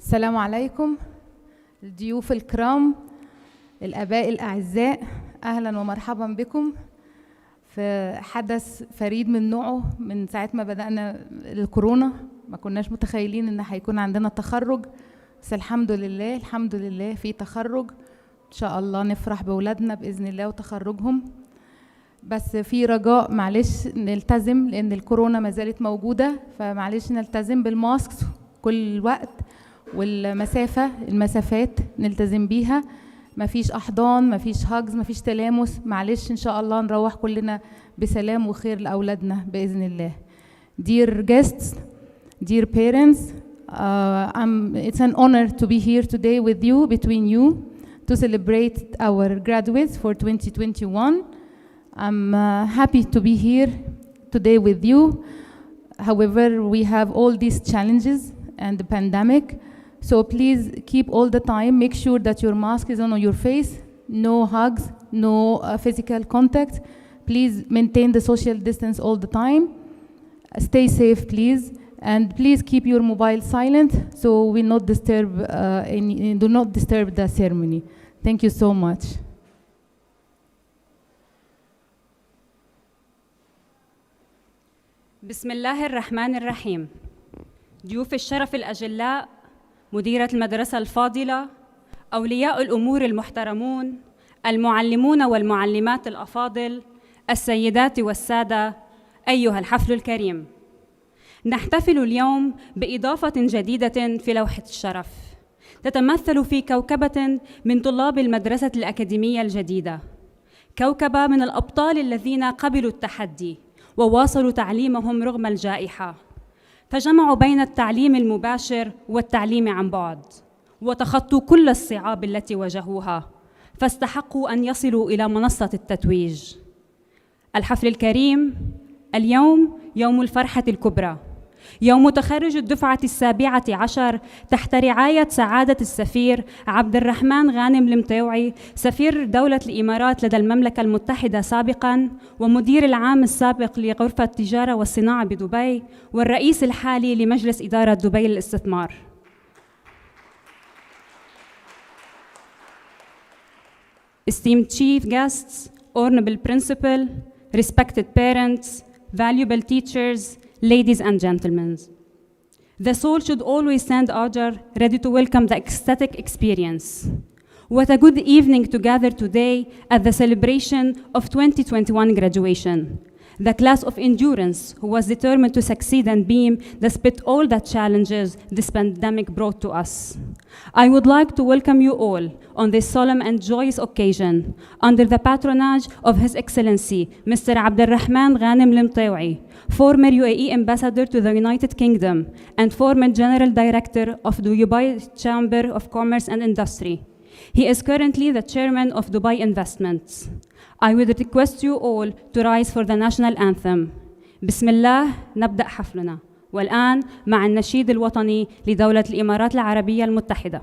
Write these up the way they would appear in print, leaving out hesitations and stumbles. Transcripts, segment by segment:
السلام عليكم الضيوف الكرام، الآباء الأعزاء، أهلا ومرحبا بكم في حدث فريد من نوعه. من ساعة ما بدأنا الكورونا ما كناش متخيلين إن هيكون عندنا تخرج، بس الحمد لله الحمد لله في تخرج. إن شاء الله نفرح بأولادنا بإذن الله وتخرجهم، بس في رجاء معلش نلتزم لأن الكورونا ما زالت موجودة، فمعلش نلتزم بالماسك كل وقت، المسافات نلتزم بيها، مفيش أحضان، مفيش هاجز، مفيش تلامس. معلش إن شاء الله نروح كلنا بسلام وخير لأولادنا بإذن الله. Dear guests, dear parents, it's an honor to be here today with you, between you, to celebrate our graduates for 2021. I'm happy to be here today with you. However, we have all these challenges and the pandemic. So please keep all the time, make sure that your mask is on your face, no hugs, no physical contact. Please maintain the social distance all the time. Stay safe, please. And please keep your mobile silent so we do not disturb the ceremony. Thank you so much. بسم الله الرحمن الرحيم. ضيوف الشرف الأجلاء، مديرة المدرسة الفاضلة، أولياء الأمور المحترمون، المعلمون والمعلمات الأفاضل، السيدات والسادة، أيها الحفل الكريم. نحتفل اليوم بإضافة جديدة في لوحة الشرف تتمثل في كوكبة من طلاب المدرسة الأكاديمية الجديدة، كوكبة من الأبطال الذين قبلوا التحدي وواصلوا تعليمهم رغم الجائحة، فجمعوا بين التعليم المباشر والتعليم عن بعد، وتخطوا كل الصعاب التي واجهوها، فاستحقوا أن يصلوا إلى منصة التتويج. الحفل الكريم اليوم يوم الفرحة الكبرى، يوم تخرج الدفعة 17 تحت رعاية سعادة السفير عبد الرحمن غانم المطيوعي، سفير دولة الإمارات لدى المملكة المتحدة سابقاً، ومدير العام السابق لغرفة التجارة والصناعة بدبي، والرئيس الحالي لمجلس إدارة دبي للاستثمار. Esteemed chief guests, honorable principal, respected parents, valuable teachers, ladies and gentlemen, the soul should always stand order, ready to welcome the ecstatic experience. What a good evening to gather today at the celebration of 2021 graduation. The class of endurance who was determined to succeed and beam despite all the challenges this pandemic brought to us. I would like to welcome you all on this solemn and joyous occasion under the patronage of His Excellency Mr. Abdelrahman Ghanem Limtawi, former UAE Ambassador to the United Kingdom and former General Director of the Dubai Chamber of Commerce and Industry. He is currently the Chairman of Dubai Investments. I would request you all to rise for the national anthem. بسم الله نبدأ حفلنا. والآن مع النشيد الوطني لدولة الإمارات العربية المتحدة.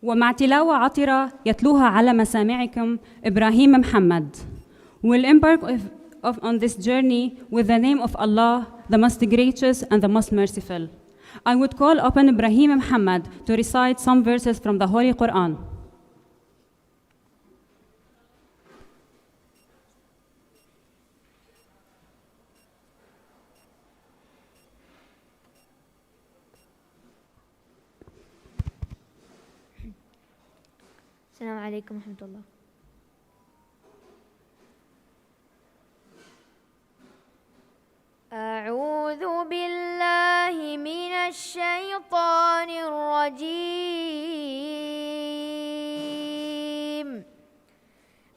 ومع تلاوة عطرة يتلوها على مسامعكم إبراهيم محمد will embark on this journey with the name of Allah, the most gracious and the most merciful. I would call upon Ibrahim Muhammad to recite some verses from the Holy Quran. السلام عليكم ورحمة الله. أعوذ بالله من الشيطان الرجيم.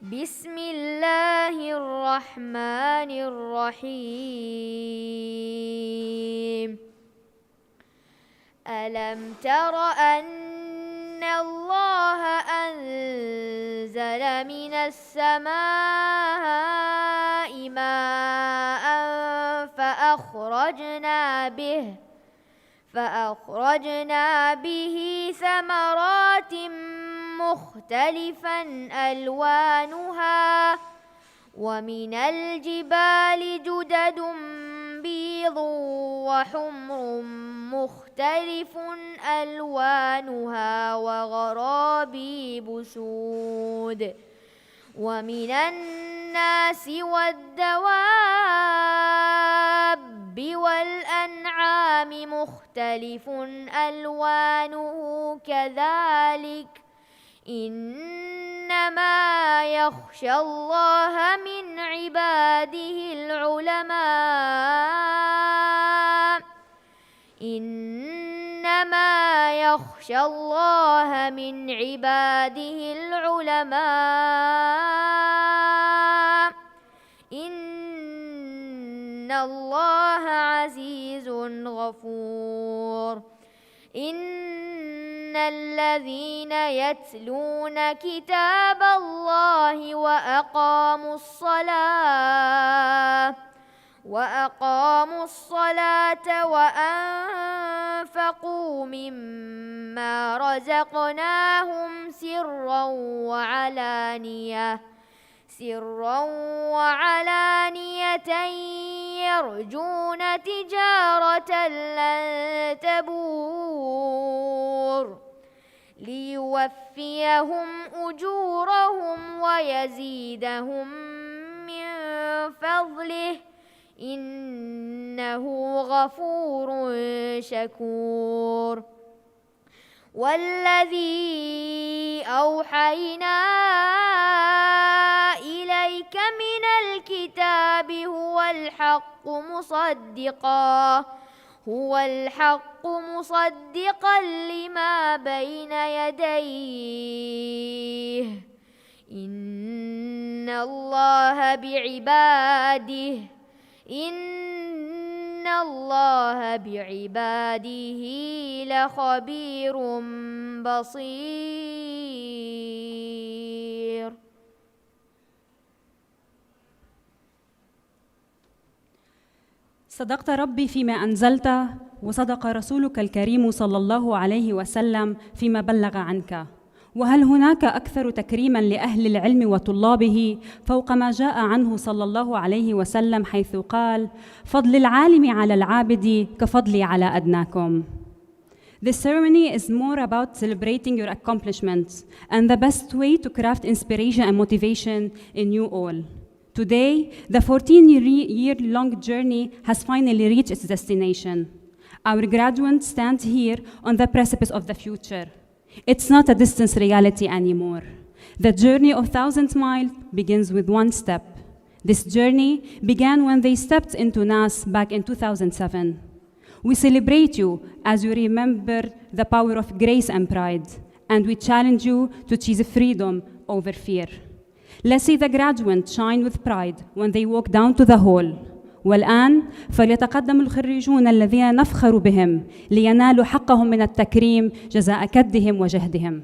بسم الله الرحمن الرحيم. ألم تر أن الله أنزل من السماء ماء فأخرجنا به ثمرات مختلفا ألوانها ومن الجبال جدد بيض وحمر مختلف ألوانها وغرابيب سود ومن الناس والدواب والأنعام مختلف ألوانه كذلك إنما يخشى الله من عباده العلماء إنما يخشى الله من عباده العلماء إن الله عزيز غفور. إن الذين يتلون كتاب الله وأقاموا الصلاة وأنفقوا مما رزقناهم سرا وعلانية يرجون تجارة لن تبور ليوفيهم أجورهم ويزيدهم من فضله إنه غفور شكور. والذي أوحينا إليك من الكتاب هو الحق مصدقا لما بين يديه إن الله بعباده لخبير بصير. صدقت ربي فيما أنزلت وصدق رسولك الكريم صلى الله عليه وسلم فيما بلغ عنك. وهل هناك أكثر تكريماً لأهل العلم وطلابه فوق ما جاء عنه صلى الله عليه وسلم حيث قال: فضل العالم على العابد كفضلي على أدناكم. This ceremony is more about celebrating your accomplishments and the best way to craft inspiration and motivation in you all. Today, the 14-year-long journey has finally reached its destination. Our graduates stand here on the precipice of the future. It's not a distant reality anymore. The journey of 1,000 miles begins with one step. This journey began when they stepped into NAS back in 2007. We celebrate you as you remember the power of grace and pride, and we challenge you to choose freedom over fear. Let's see the graduates shine with pride when they walk down to the hall. والآن فليتقدم الخريجون الذين نفخر بهم لينالوا حقهم من التكريم جزاء كدهم وجهدهم.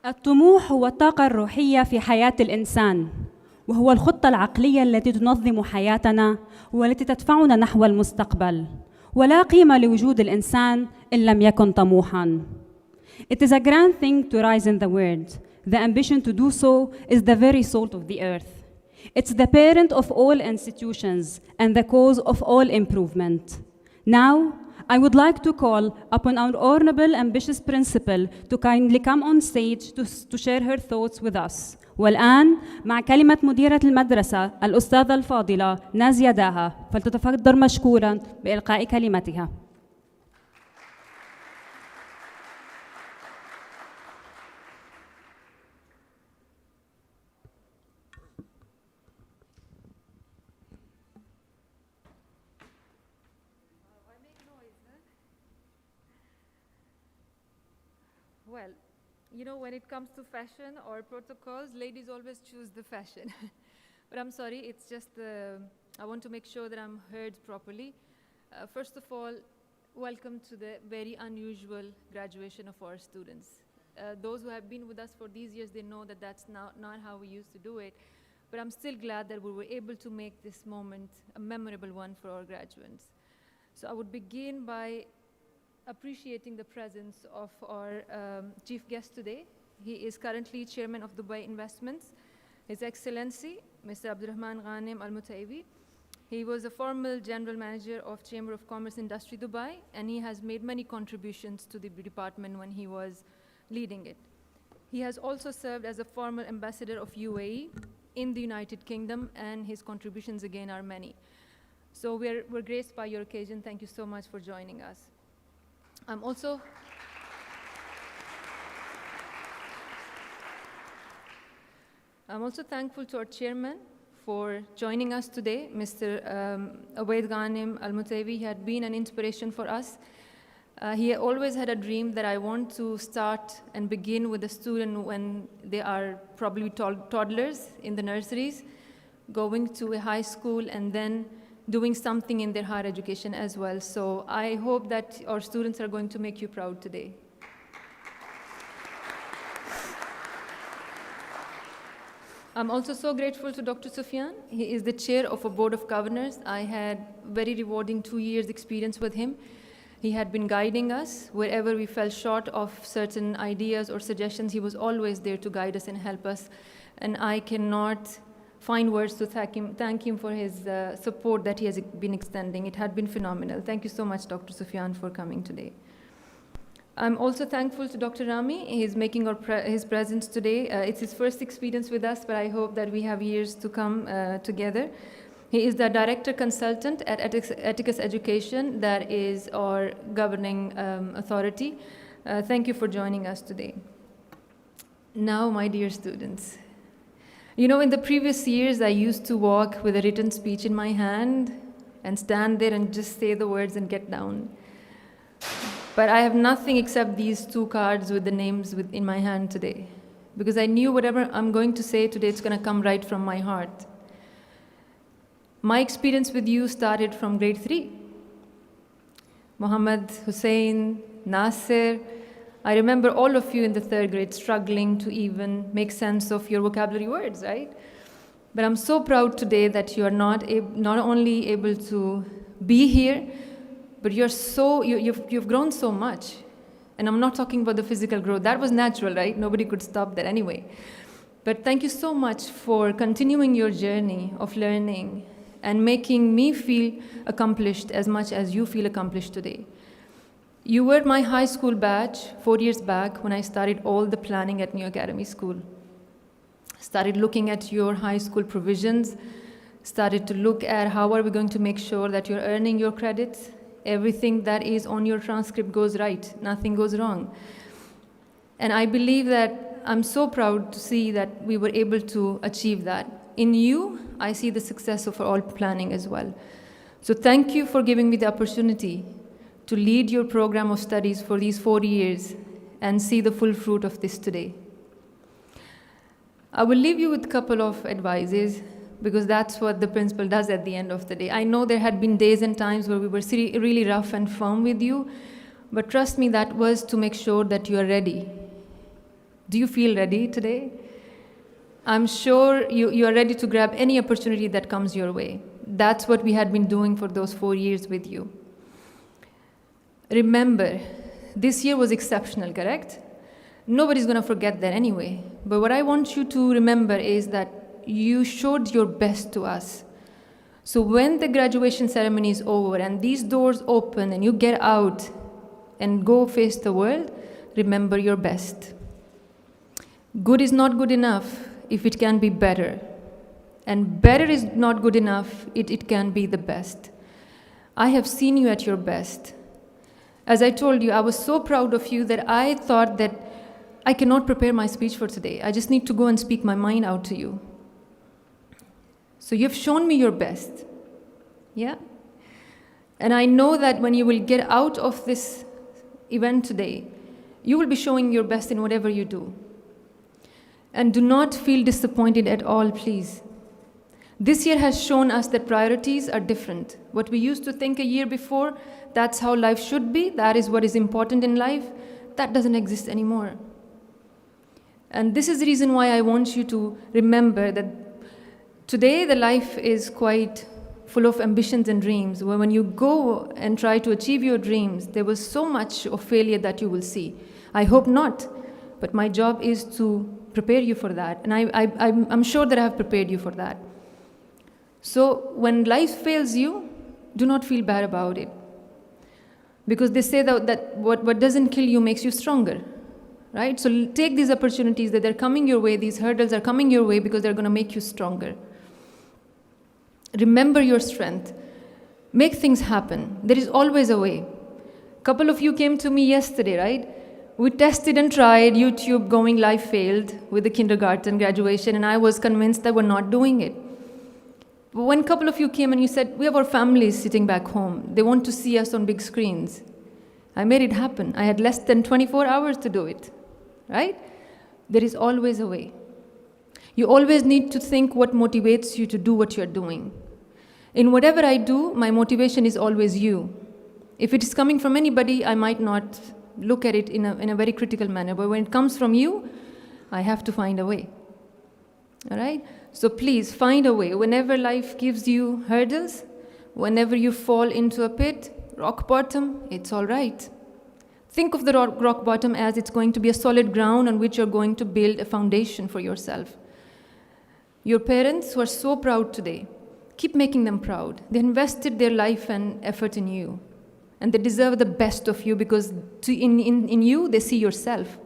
الطموح هو الطاقة الروحية في حياة الإنسان، وهو الخطة العقلية التي تنظم حياتنا والتي تدفعنا نحو المستقبل، ولا قيمة لوجود الإنسان إن لم يكن طموحاً. It is a grand thing to rise in the world. The ambition to do so is the very salt of the earth. It's the parent of all institutions and the cause of all improvement. Now, I would like to call upon our honorable ambitious principal to kindly come on stage to share her thoughts with us. والآن مع كلمة مديرة المدرسة الأستاذة الفاضلة نازية داها، فلتتفضل مشكورا بإلقاء كلمتها. Well, you know, when it comes to fashion or protocols, ladies always choose the fashion. But I'm sorry, it's just I want to make sure that I'm heard properly. First of all, welcome to the very unusual graduation of our students. Those who have been with us for these years, they know that that's not how we used to do it. But I'm still glad that we were able to make this moment a memorable one for our graduates. So I would begin by appreciating the presence of our chief guest today. He is currently chairman of Dubai Investments, His Excellency, Mr. Abdurrahman Ghanem Al-Mutaibi. He was a former general manager of Chamber of Commerce Industry Dubai, and he has made many contributions to the department when he was leading it. He has also served as a former ambassador of UAE in the United Kingdom, and his contributions again are many. So we're graced by your occasion. Thank you so much for joining us. I'm also thankful to our chairman for joining us today, Mr. Awaid Ghanem Al-Mutaibi. He had been an inspiration for us. He always had a dream that I want to start and begin with the student when they are probably toddlers in the nurseries, going to a high school and then doing something in their higher education as well. So I hope that our students are going to make you proud today. I'm also so grateful to Dr. Sufyan. He is the chair of a board of governors. I had very rewarding 2 years experience with him. He had been guiding us wherever we fell short of certain ideas or suggestions. He was always there to guide us and help us. And I cannot find words to thank him for his support that he has been extending. It had been phenomenal. Thank you so much, Dr. Sufyan, for coming today. I'm also thankful to Dr. Rami. He's making his presence today. It's his first experience with us, but I hope that we have years to come together. He is the director consultant at Atticus Education, that is our governing authority. Thank you for joining us today. Now, my dear students, you know, in the previous years, I used to walk with a written speech in my hand and stand there and just say the words and get down. But I have nothing except these 2 cards with the names in my hand today, because I knew whatever I'm going to say today, it's going to come right from my heart. My experience with you started from grade 3. Mohammed, Hussein, Nasser, I remember all of you in the 3rd grade struggling to even make sense of your vocabulary words, right? But I'm so proud today that you are not only able to be here, but you've grown so much. And I'm not talking about the physical growth. That was natural, right? Nobody could stop that anyway. But thank you so much for continuing your journey of learning and making me feel accomplished as much as you feel accomplished today. You were my high school batch 4 years back when I started all the planning at New Academy School. Started looking at your high school provisions, started to look at how are we going to make sure that you're earning your credits. Everything that is on your transcript goes right, nothing goes wrong. And I believe that I'm so proud to see that we were able to achieve that. In you, I see the success of all planning as well. So thank you for giving me the opportunity to lead your program of studies for these 4 years and see the full fruit of this today. I will leave you with a couple of advices, because that's what the principal does at the end of the day. I know there had been days and times where we were really rough and firm with you, but trust me, that was to make sure that you are ready Do you feel ready today? I'm sure you are ready to grab any opportunity that comes your way. That's what we had been doing for those 4 years with you. Remember, this year was exceptional, correct? Nobody's going to forget that anyway. But what I want you to remember is that you showed your best to us. So when the graduation ceremony is over and these doors open and you get out and go face the world, remember your best. Good is not good enough if it can be better. And better is not good enough, it can be the best. I have seen you at your best. As I told you, I was so proud of you that I thought that I cannot prepare my speech for today. I just need to go and speak my mind out to you. So you've shown me your best. Yeah? And I know that when you will get out of this event today, you will be showing your best in whatever you do. And do not feel disappointed at all, please. This year has shown us that priorities are different. What we used to think a year before, that's how life should be, that is what is important in life, that doesn't exist anymore. And this is the reason why I want you to remember that today the life is quite full of ambitions and dreams, where when you go and try to achieve your dreams, there was so much of failure that you will see. I hope not, but my job is to prepare you for that, and I'm sure that I have prepared you for that. So when life fails you, do not feel bad about it. Because they say that what doesn't kill you makes you stronger, right? So take these opportunities that they're coming your way, these hurdles are coming your way because they're going to make you stronger. Remember your strength. Make things happen. There is always a way. A couple of you came to me yesterday, right? We tested and tried, YouTube going live failed with the kindergarten graduation, and I was convinced that we're not doing it. But when a couple of you came and you said, we have our families sitting back home, they want to see us on big screens, I made it happen. I had less than 24 hours to do it, right? There is always a way. You always need to think what motivates you to do what you're doing. In whatever I do, my motivation is always you. If it is coming from anybody, I might not look at it in a very critical manner. But when it comes from you, I have to find a way. All right? So please find a way. Whenever life gives you hurdles, whenever you fall into a pit, rock bottom, it's all right. Think of the rock bottom as it's going to be a solid ground on which you're going to build a foundation for yourself. Your parents who are so proud today, keep making them proud. They invested their life and effort in you. And they deserve the best of you because in you, they see yourself.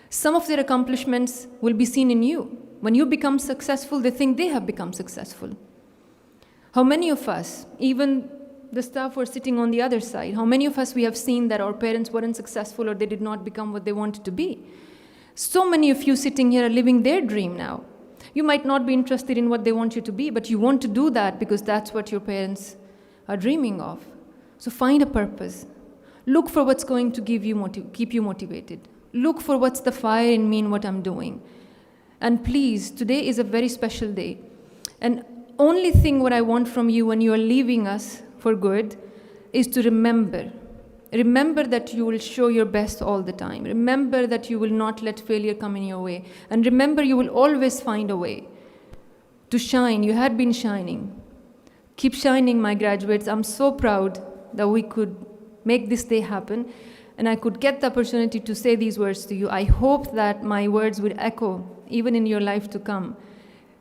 Some of their accomplishments will be seen in you. When you become successful, they think they have become successful. How many of us, even the staff who are sitting on the other side, how many of us we have seen that our parents weren't successful or they did not become what they wanted to be? So many of you sitting here are living their dream now. You might not be interested in what they want you to be, but you want to do that because that's what your parents are dreaming of. So find a purpose. Look for what's going to keep you motivated. Look for what's the fire in me and what I'm doing. And please, today is a very special day. And only thing what I want from you when you are leaving us for good is to remember. Remember that you will show your best all the time. Remember that you will not let failure come in your way. And remember you will always find a way to shine. You had been shining. Keep shining, my graduates. I'm so proud that we could make this day happen. And I could get the opportunity to say these words to you. I hope that my words would echo even in your life to come.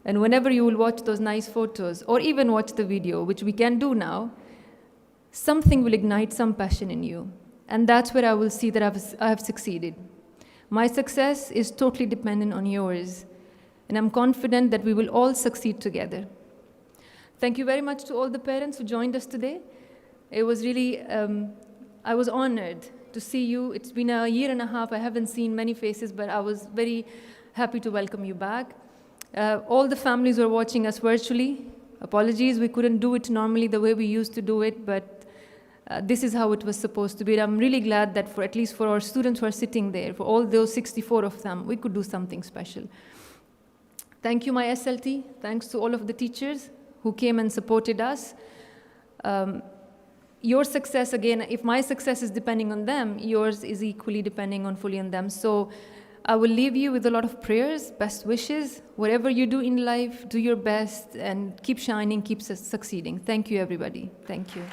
And whenever you will watch those nice photos, or even watch the video, which we can do now, something will ignite some passion in you. And that's where I will see that I have succeeded. My success is totally dependent on yours. And I'm confident that we will all succeed together. Thank you very much to all the parents who joined us today. It was really, I was honored to see you. It's been a year and a half. I haven't seen many faces, but I was very happy to welcome you back. All the families who are watching us virtually, apologies, we couldn't do it normally the way we used to do it, but this is how it was supposed to be. I'm really glad that for at least for our students who are sitting there, for all those 64 of them, we could do something special. Thank you, my SLT. Thanks to all of the teachers who came and supported us. Your success, again, if my success is depending on them, yours is equally depending on fully on them. So I will leave you with a lot of prayers, best wishes. Whatever you do in life, do your best and keep shining, keep succeeding. Thank you, everybody. Thank you.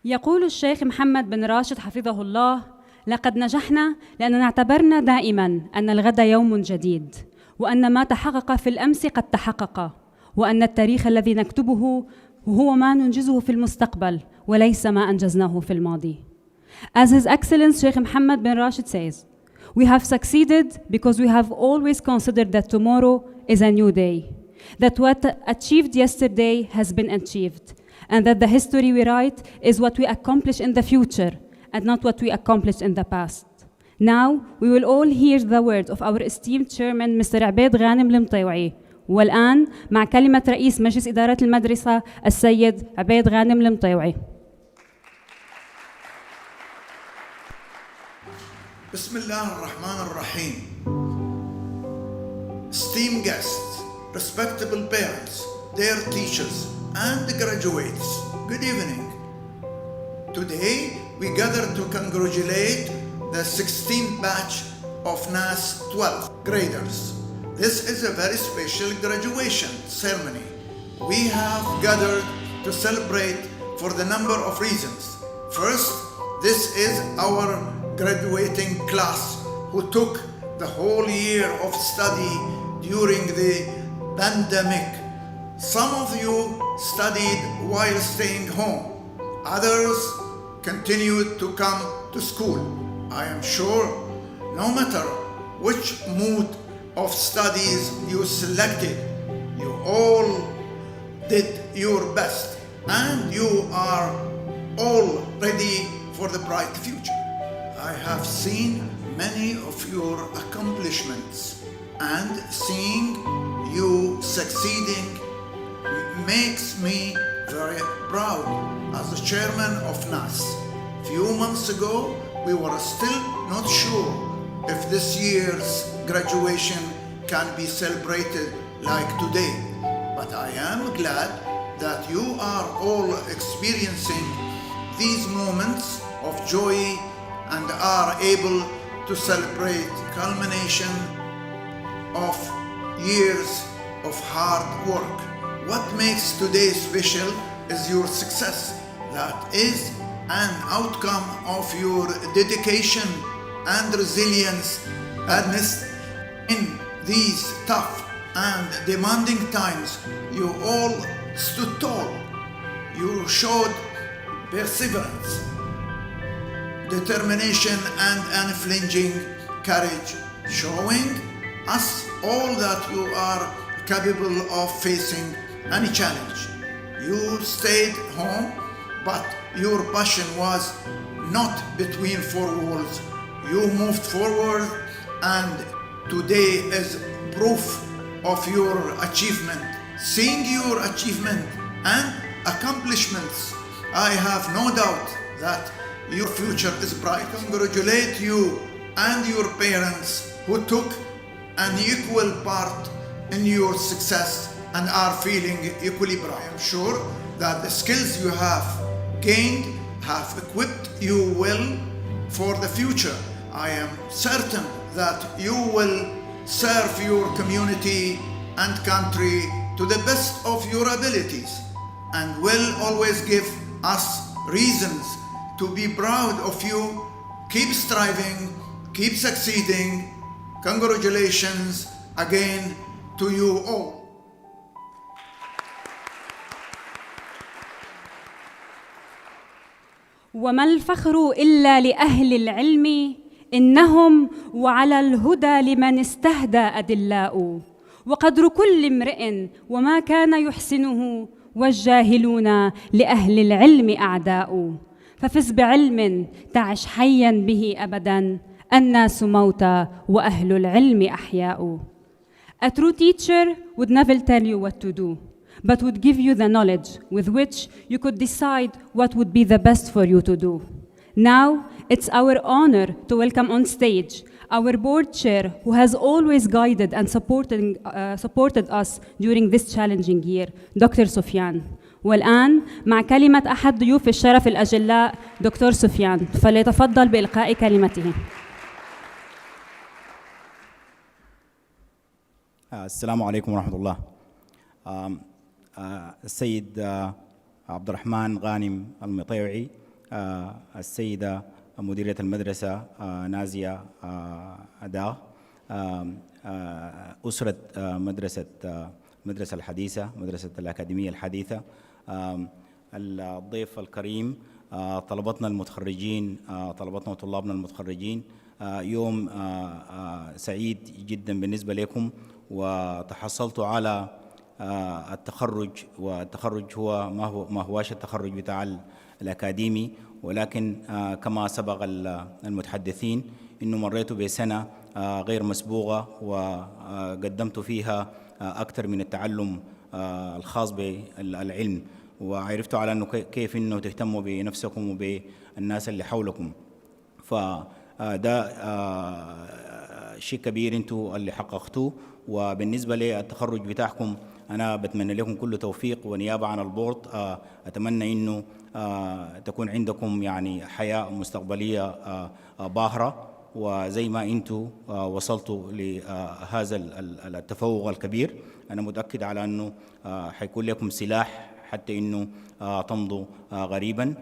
يقول الشيخ محمد بن راشد حفظه الله: لقد نجحنا لأننا اعتبرنا دائما أن الغد يوم جديد، وأن ما تحقق في الأمس قد تحقق، وأن التاريخ الذي نكتبه هو ما ننجزه في المستقبل وليس ما أنجزناه في الماضي. As His Excellency Sheikh Mohammed bin Rashid says, we have succeeded because we have always considered that tomorrow is a new day, that what achieved yesterday has been achieved, and that the history we write is what we accomplish in the future and not what we accomplished in the past. Now we will all hear the words of our esteemed chairman Mr. عبيد غانم المطيوعي. والآن مع كلمة رئيس مجلس إدارة المدرسة السيد عبيد غانم المطيوعي. بسم الله الرحمن الرحيم. Esteemed guests, respectable parents, dear teachers, and graduates, good evening. Today we gather to congratulate the 16th batch of NAS 12 graders. This is a very special graduation ceremony. We have gathered to celebrate for the number of reasons. First, this is our graduating class who took the whole year of study during the pandemic. Some of you studied while staying home. Others continued to come to school. I am sure no matter which mood of studies you selected, you all did your best and you are all ready for the bright future. I have seen many of your accomplishments and seeing you succeeding makes me very proud as the chairman of NAS. Few months ago, we were still not sure if this year's graduation can be celebrated like today. But I am glad that you are all experiencing these moments of joy and are able to celebrate culmination of years of hard work. What makes today special is your success. That is an outcome of your dedication and resilience. Amidst in these tough and demanding times, you all stood tall. You showed perseverance, determination, and unflinching courage, showing us all that you are capable of facing any challenge. You stayed home, but your passion was not between four walls. You moved forward, and today is proof of your achievement. Seeing your achievement and accomplishments, I have no doubt that your future is bright. I congratulate you and your parents who took an equal part in your success and are feeling equally bright. I am sure that the skills you have gained have equipped you well for the future. I am certain that you will serve your community and country to the best of your abilities and will always give us reasons to be proud of you. Keep striving, keep succeeding. Congratulations again to you all. وما الفخر إلا لأهل العلم إنهم وعلى الهدى لمن استهدى أدلاء وقدر كل امرئ وما كان يحسنه والجاهلون لأهل العلم أعداء ففز بعلم تعش حيا به أبدا الناس موتى وأهل العلم أحياء. A true teacher would never tell you what to do, but would give you the knowledge with which you could decide what would be the best for you to do. Now, it's our honor to welcome on stage our board chair who has always guided and supported us during this challenging year, Dr. Sufyan. والآن مع كلمة أحد ضيوف الشرف الأجلاء دكتور سفيان، فليتفضل بإلقاء كلمته. السلام عليكم ورحمة الله. السيد عبد الرحمن غانم المطيوعي، السيدة مديرية المدرسة نازية أدا، أسرة مدرسة الحديثة، مدرسة الأكاديمية الحديثة، الضيف الكريم، طلبتنا المتخرجين، طلبتنا وطلابنا المتخرجين، يوم سعيد جدا بالنسبة لكم، وتحصلت على التخرج، والتخرج هو ما هواش التخرج بتاع الأكاديمي، ولكن كما سبق المتحدثين إنه مريت بسنة غير مسبوقة وقدمت فيها أكثر من التعلم الخاص بالعلم، وعرفت على أنه كيف أنه تهتموا بنفسكم وبالناس اللي حولكم. فده شيء كبير انتوا اللي حققتوه. وبالنسبة للتخرج بتاعكم أنا بتمنى لكم كل توفيق، ونيابة عن البورد أتمنى إنه تكون عندكم يعني حياة مستقبلية باهرة، وزي ما أنتوا وصلتوا لهذا التفوق الكبير، أنا متأكد على أنه حيكون لكم سلاح حتى إنه تمضوا غريبا.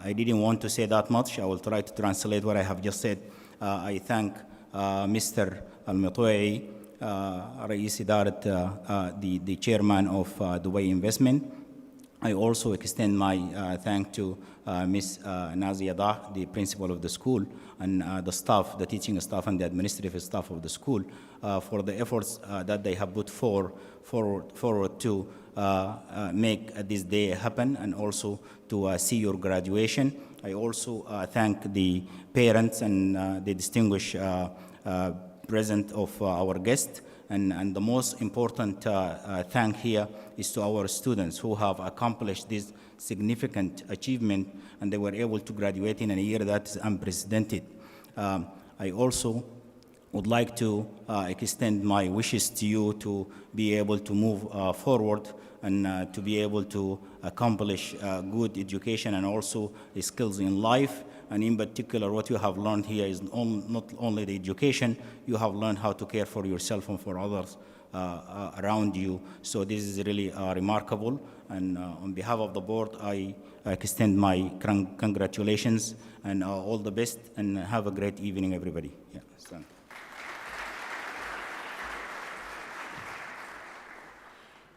I didn't want to say that much. I will try to translate what I have just said. I thank Mr. Al-Mitoui, رئيس إدارة the chairman of Dubai Investment. I also extend my thank to Ms. Nazia Dah, the principal of the school, and the staff, the teaching staff and the administrative staff of the school for the efforts that they have put forward to make this day happen, and also to see your graduation. I also thank the parents and the distinguished present of our guests. And the most important thank here is to our students who have accomplished this significant achievement, and they were able to graduate in a year that is unprecedented. I also would like to extend my wishes to you to be able to move forward and to be able to accomplish good education and also skills in life. And in particular, what you have learned here is not only the education, you have learned how to care for yourself and for others around you. So this is really remarkable. And on behalf of the board, I extend my congratulations and all the best, and have a great evening, everybody. Yeah,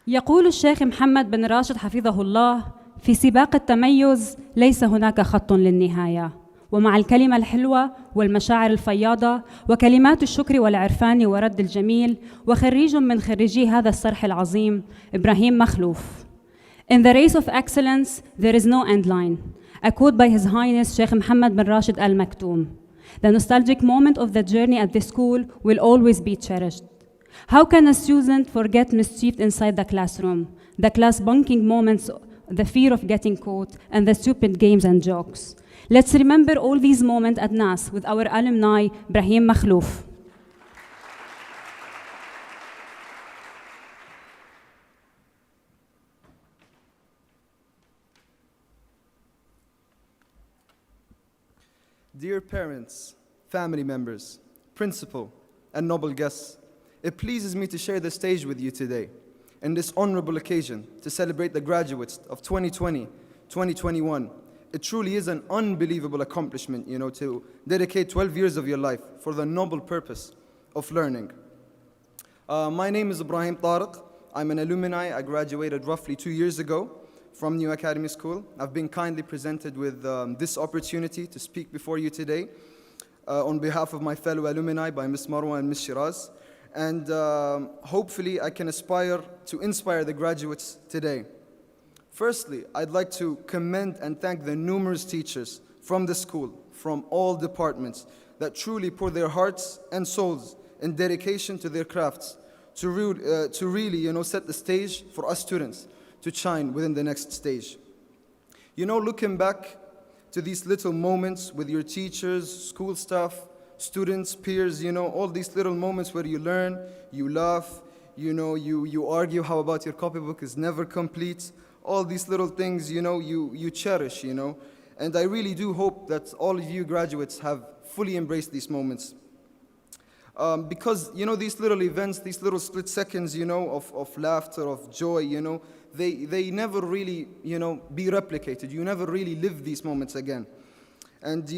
يقول الشيخ محمد بن راشد حفظه الله: في سباق التميز ليس هناك خط للنهاية. ومع الكلمة الحلوة والمشاعر الفياضة وكلمات الشكر والعرفان ورد الجميل، وخريج من خريجي هذا الصرح العظيم إبراهيم مخلوف. In the race of excellence, there is no end line. A quote by His Highness Sheikh Mohammed bin Rashid Al Maktoum. The nostalgic moment of the journey at the school will always be cherished. How can a student forget mischief inside the classroom, the class bunking moments, the fear of getting caught, and the stupid games and jokes? Let's remember all these moments at NAS with our alumni, Ibrahim Makhlouf. Dear parents, family members, principal, and noble guests, it pleases me to share the stage with you today in this honorable occasion to celebrate the graduates of 2020-2021. It truly is an unbelievable accomplishment, to dedicate 12 years of your life for the noble purpose of learning. My name is Ibrahim Tariq. I'm an alumni. I graduated roughly 2 years ago from New Academy School. I've been kindly presented with this opportunity to speak before you today on behalf of my fellow alumni by Ms. Marwa and Ms. Shiraz. And hopefully I can aspire to inspire the graduates today. Firstly, I'd like to commend and thank the numerous teachers from the school, from all departments, that truly pour their hearts and souls in dedication to their crafts to really set the stage for us students to shine within the next stage. Looking back to these little moments with your teachers, school staff, students, peers, all these little moments where you learn, you laugh, you argue how about your copybook is never complete. all these little things, you cherish, And I really do hope that all of you graduates have fully embraced these moments. Because, these little events, these little split seconds, of laughter, of joy, they never really, be replicated. You never really live these moments again. And,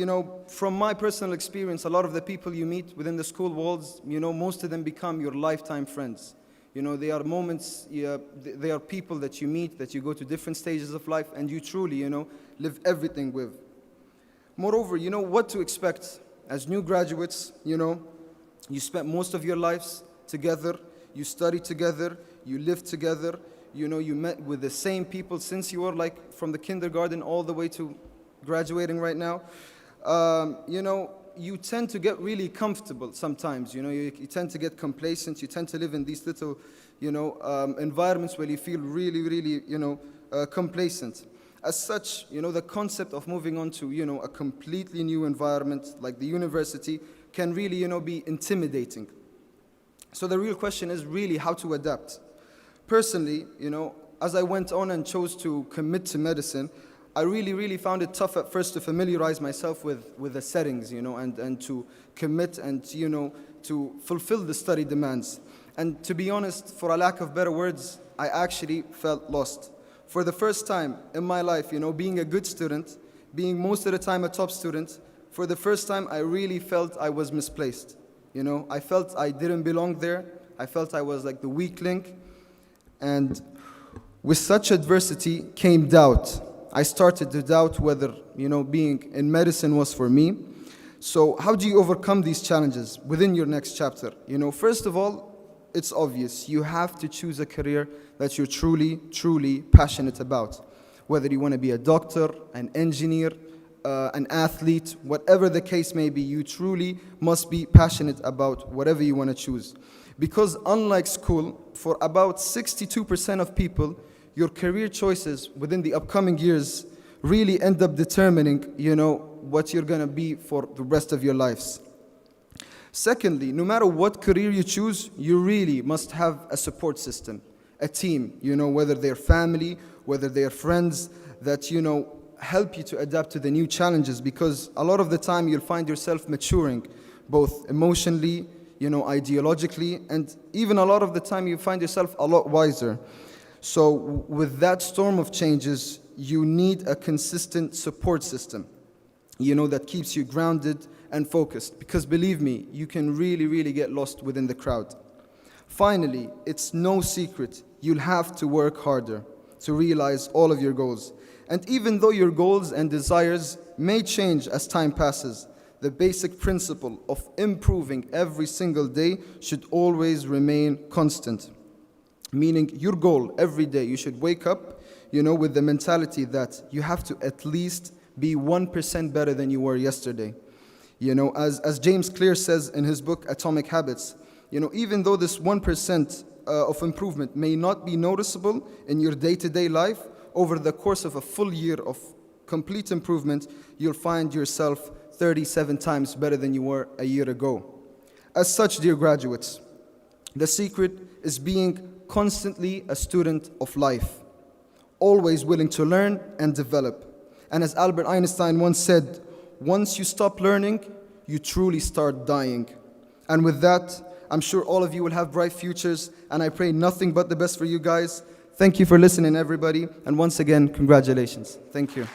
from my personal experience, a lot of the people you meet within the school walls, most of them become your lifetime friends. They are moments, they are people that you meet, that you go to different stages of life, and you truly, live everything with. Moreover, you know what to expect as new graduates, you spent most of your lives together, you studied together, you lived together, you met with the same people since you were like from the kindergarten all the way to graduating right now. You tend to get really comfortable sometimes, you tend to get complacent, you tend to live in these little, environments where you feel really, really, complacent. As such, the concept of moving on to, a completely new environment like the university can really, be intimidating. So the real question is really how to adapt. Personally, as I went on and chose to commit to medicine, I really, really found it tough at first to familiarize myself with the settings, and to commit and, to fulfill the study demands. And to be honest, for a lack of better words, I actually felt lost. For the first time in my life, being a good student, being most of the time a top student, for the first time I really felt I was misplaced. I felt I didn't belong there. I felt I was like the weak link. And with such adversity came doubt. I started to doubt whether, being in medicine was for me. So how do you overcome these challenges within your next chapter? First of all, it's obvious. You have to choose a career that you're truly, truly passionate about. Whether you want to be a doctor, an engineer, an athlete, whatever the case may be, you truly must be passionate about whatever you want to choose. Because unlike school, for about 62% of people, your career choices within the upcoming years really end up determining, what you're going to be for the rest of your lives. Secondly, no matter what career you choose, you really must have a support system, a team, whether they're family, whether they're friends, that, help you to adapt to the new challenges, because a lot of the time you'll find yourself maturing, both emotionally, ideologically, and even a lot of the time you find yourself a lot wiser. So with that storm of changes, you need a consistent support system, that keeps you grounded and focused. Because believe me, you can really, really get lost within the crowd. Finally, it's no secret, you'll have to work harder to realize all of your goals. And even though your goals and desires may change as time passes, the basic principle of improving every single day should always remain constant. Meaning your goal every day, you should wake up, with the mentality that you have to at least be 1% better than you were yesterday. As James Clear says in his book, Atomic Habits, even though this 1% of improvement may not be noticeable in your day-to-day life, over the course of a full year of complete improvement, you'll find yourself 37 times better than you were a year ago. As such, dear graduates, the secret is being constantly a student of life, always willing to learn and develop. And as Albert Einstein once said, once you stop learning, you truly start dying. And with that, I'm sure all of you will have bright futures, and I pray nothing but the best for you guys. Thank you for listening, everybody, and once again, congratulations. Thank you.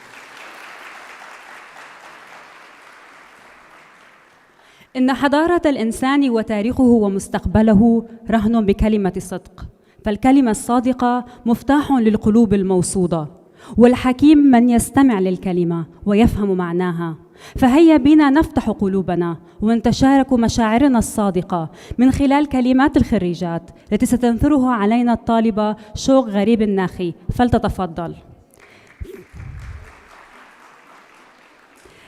إن حضارة الإنسان وتاريخه ومستقبله رهن بكلمة الصدق، فالكلمة الصادقة مفتاح للقلوب الموصودة، والحكيم من يستمع للكلمة ويفهم معناها. فهيا بنا نفتح قلوبنا ونتشارك مشاعرنا الصادقة من خلال كلمات الخريجات التي ستنثرها علينا الطالبة شوق غريب الناخي. فلتتفضل.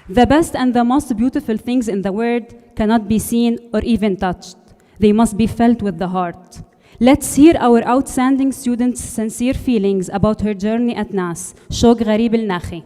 The best and the most beautiful things in the world cannot be seen or even touched. They must be felt with the heart. Let's hear our outstanding students' sincere feelings about her journey at NAS. شوق غريب الناخي.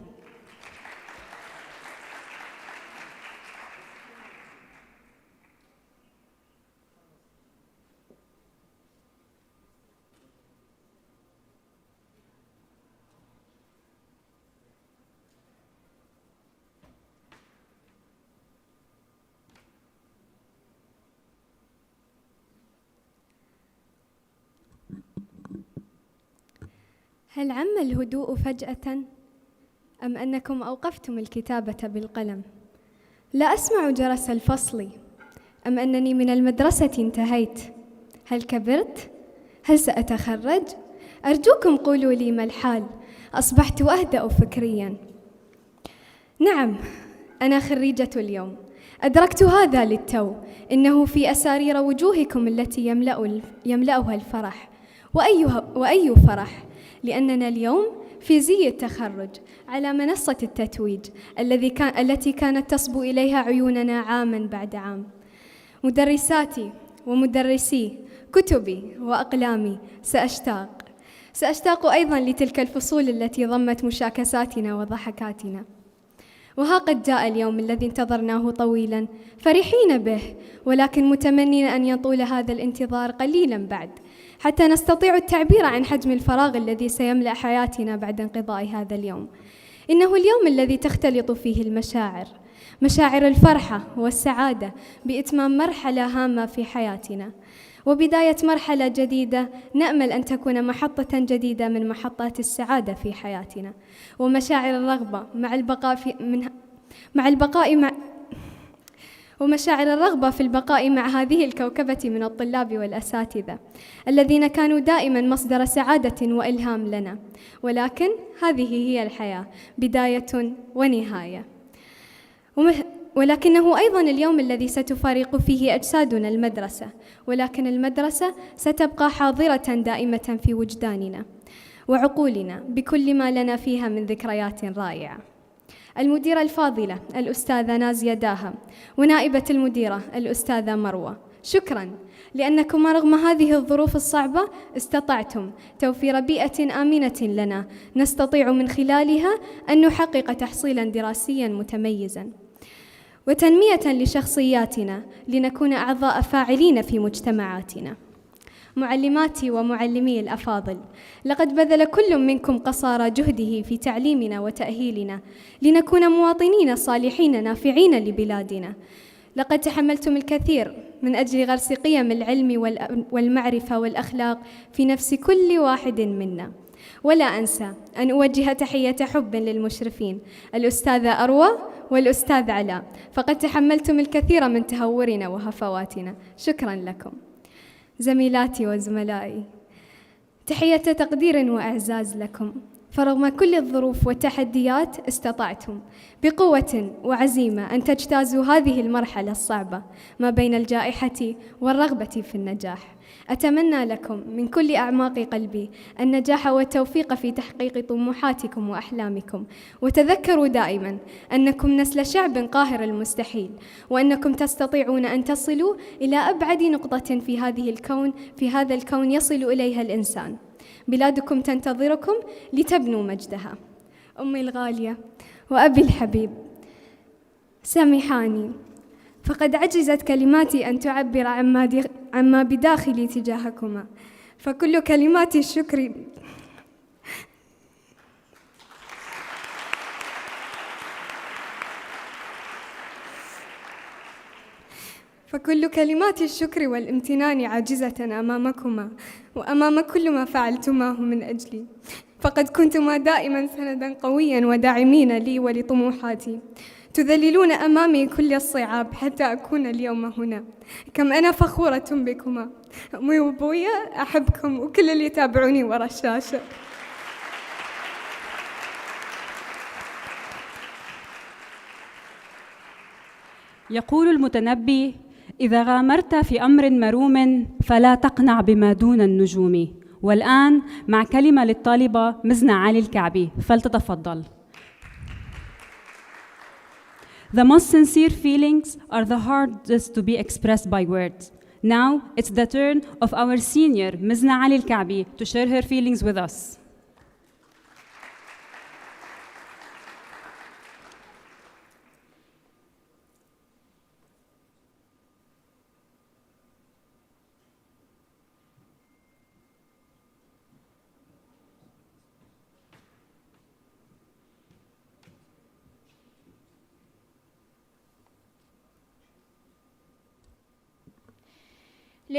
هل عم الهدوء فجأة أم أنكم أوقفتم الكتابة بالقلم؟ لا أسمع جرس الفصل أم أنني من المدرسة انتهيت؟ هل كبرت؟ هل سأتخرج؟ أرجوكم قولوا لي ما الحال؟ أصبحت أهدأ فكريا. نعم، أنا خريجة اليوم، أدركت هذا للتو، إنه في أسارير وجوهكم التي يملأها الفرح. وأي فرح، لأننا اليوم في زي التخرج على منصة التتويج التي كانت تصبو إليها عيوننا عاما بعد عام. مدرساتي ومدرسي، كتبي وأقلامي، سأشتاق أيضا لتلك الفصول التي ضمت مشاكساتنا وضحكاتنا. وها قد جاء اليوم الذي انتظرناه طويلا، فرحين به، ولكن متمنين أن يطول هذا الانتظار قليلا بعد، حتى نستطيع التعبير عن حجم الفراغ الذي سيملأ حياتنا بعد انقضاء هذا اليوم. إنه اليوم الذي تختلط فيه المشاعر، مشاعر الفرحة والسعادة بإتمام مرحلة هامة في حياتنا، وبداية مرحلة جديدة نأمل أن تكون محطة جديدة من محطات السعادة في حياتنا، ومشاعر الرغبة ومشاعر الرغبة في البقاء مع هذه الكوكبة من الطلاب والأساتذة الذين كانوا دائما مصدر سعادة وإلهام لنا. ولكن هذه هي الحياة، بداية ونهاية. ولكنه أيضا اليوم الذي ستفارق فيه أجسادنا المدرسة، ولكن المدرسة ستبقى حاضرة دائمة في وجداننا وعقولنا بكل ما لنا فيها من ذكريات رائعة. المديرة الفاضلة الأستاذة نازية داها، ونائبة المديرة الأستاذة مروة، شكرا لأنكم رغم هذه الظروف الصعبة استطعتم توفير بيئة آمنة لنا نستطيع من خلالها أن نحقق تحصيلا دراسيا متميزا، وتنمية لشخصياتنا لنكون أعضاء فاعلين في مجتمعاتنا. معلماتي ومعلمي الأفاضل، لقد بذل كل منكم قصارى جهده في تعليمنا وتأهيلنا لنكون مواطنين صالحين نافعين لبلادنا. لقد تحملتم الكثير من أجل غرس قيم العلم والمعرفة والأخلاق في نفس كل واحد منا. ولا أنسى أن أوجه تحية حب للمشرفين الأستاذة أروى والأستاذ علاء، فقد تحملتم الكثير من تهورنا وهفواتنا، شكرا لكم. زميلاتي وزملائي، تحية تقدير وإعزاز لكم، فرغم كل الظروف والتحديات استطعتم بقوة وعزيمة أن تجتازوا هذه المرحلة الصعبة ما بين الجائحة والرغبة في النجاح. أتمنى لكم من كل أعماق قلبي النجاح والتوفيق في تحقيق طموحاتكم وأحلامكم، وتذكروا دائما أنكم نسل شعب قاهر المستحيل، وأنكم تستطيعون أن تصلوا إلى أبعد نقطة في هذا الكون يصل إليها الإنسان. بلادكم تنتظركم لتبنوا مجدها. أمي الغالية وأبي الحبيب، سامحاني فقد عجزت كلماتي أن تعبر عما بداخلي تجاهكما، فكل كلمات الشكر والامتنان عاجزة أمامكما وأمام كل ما فعلتماه من أجلي، فقد كنتما دائما سندا قويا وداعمين لي ولطموحاتي، تذللون أمامي كل الصعاب حتى أكون اليوم هنا. كم أنا فخورة بكما. أمي وأبويا أحبكم، وكل اللي يتابعوني ورا الشاشة. يقول المتنبي: إذا غامرت في أمر مروم فلا تقنع بما دون النجوم. والآن مع كلمة للطالبة مزنة علي الكعبي، فلتتفضل. The most sincere feelings are the hardest to be expressed by words. Now it's the turn of our senior, Mizna Ali Al-Ka'bi, to share her feelings with us.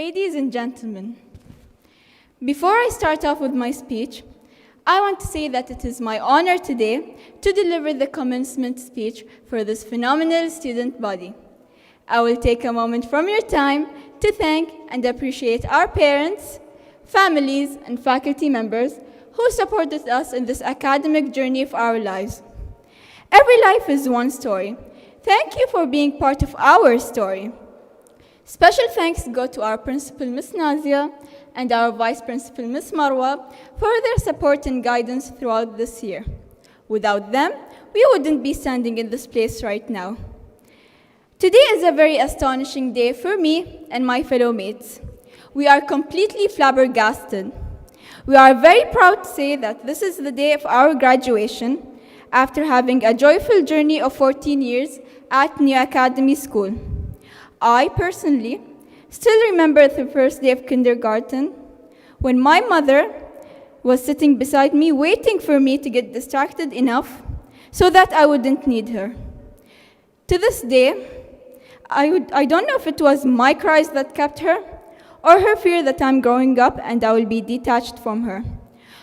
Ladies and gentlemen, before I start off with my speech, I want to say that it is my honor today to deliver the commencement speech for this phenomenal student body. I will take a moment from your time to thank and appreciate our parents, families, and faculty members who supported us in this academic journey of our lives. Every life is one story. Thank you for being part of our story. Special thanks go to our principal, Ms. Nazia, and our vice principal, Ms. Marwa, for their support and guidance throughout this year. Without them, we wouldn't be standing in this place right now. Today is a very astonishing day for me and my fellow mates. We are completely flabbergasted. We are very proud to say that this is the day of our graduation after having a joyful journey of 14 years at New Academy School. I personally still remember the first day of kindergarten when my mother was sitting beside me waiting for me to get distracted enough so that I wouldn't need her. To this day, I don't know if it was my cries that kept her or her fear that I'm growing up and I will be detached from her.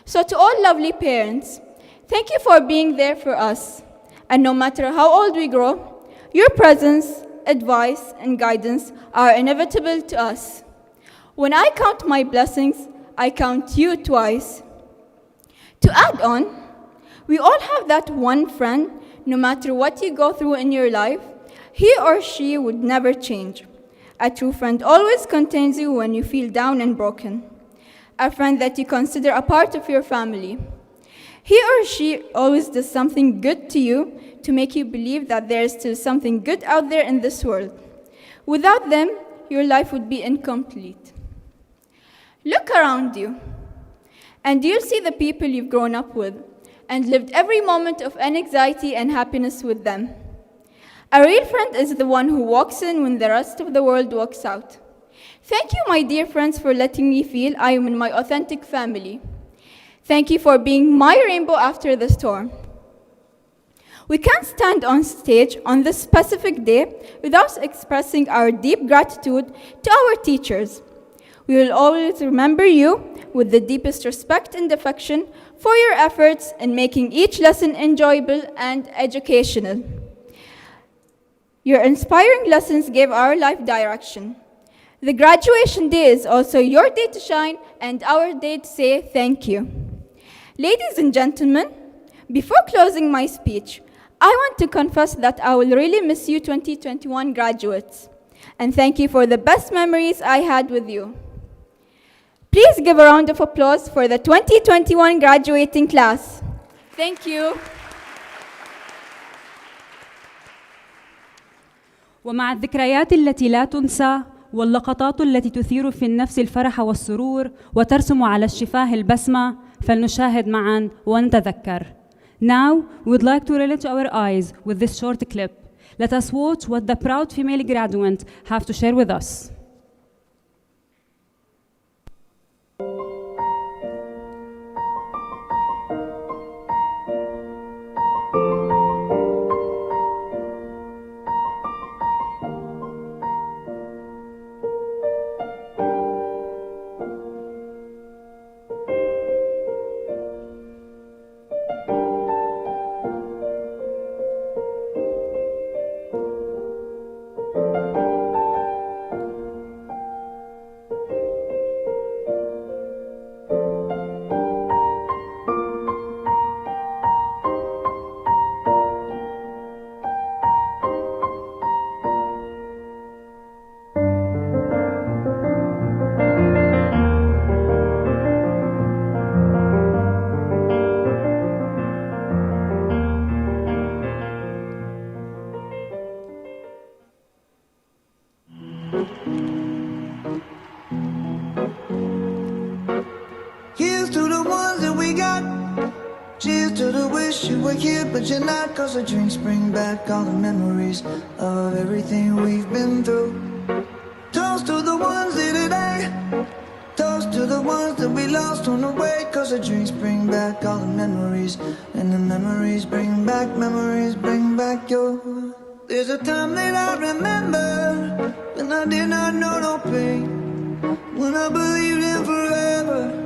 So to all lovely parents, thank you for being there for us. And no matter how old we grow, your presence, advice, and guidance are inevitable to us. When I count my blessings, I count you twice. To add on, we all have that one friend, no matter what you go through in your life, he or she would never change. A true friend always contains you when you feel down and broken. A friend that you consider a part of your family. He or she always does something good to you to make you believe that there is still something good out there in this world. Without them, your life would be incomplete. Look around you, and you'll see the people you've grown up with and lived every moment of anxiety and happiness with them. A real friend is the one who walks in when the rest of the world walks out. Thank you, my dear friends, for letting me feel I am in my authentic family. Thank you for being my rainbow after the storm. We can't stand on stage on this specific day without expressing our deep gratitude to our teachers. We will always remember you with the deepest respect and affection for your efforts in making each lesson enjoyable and educational. Your inspiring lessons gave our life direction. The graduation day is also your day to shine and our day to say thank you. Ladies and gentlemen, before closing my speech, I want to confess that I will really miss you 2021 graduates, and thank you for the best memories I had with you. Please give a round of applause for the 2021 graduating class. Thank you. ومع الذكريات التي لا تنسى واللقطات التي تثير في النفس الفرح والسرور وترسم على الشفاه البسمة فلنشاهد معا ونتذكر. Now, we'd like to relate to our eyes with this short clip. Let us watch what the proud female graduates have to share with us. Here's to the ones that we got. Cheers to the wish you were here, but you're not. Cause the drinks bring back all the memories of everything we've been through. Toast to the ones here today. Toast to the ones that we lost on the way. Cause the drinks bring back all the memories. And the memories bring back your. There's a time that I remember when I did not know no pain, when I believed in forever.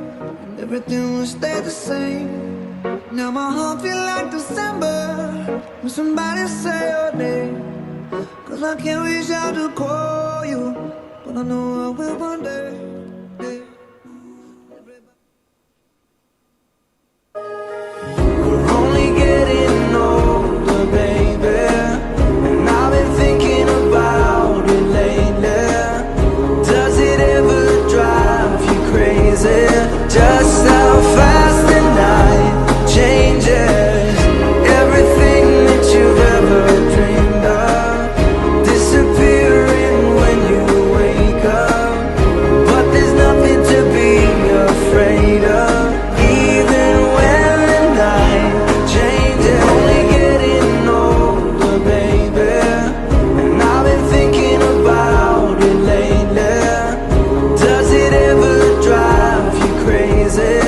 everything will stay the same. Now my heart feel like December when somebody say your name. Cause I can't reach out to call you, but I know I will one day. We're only getting older, baby, and I've been thinking about it lately. Does it ever drive you crazy? Just how fast the night changes. Everything that you've ever dreamed of disappearing when you wake up. But there's nothing to be afraid of, even when the night changes. Only getting older, baby, and I've been thinking about it lately. Does it ever drive you crazy?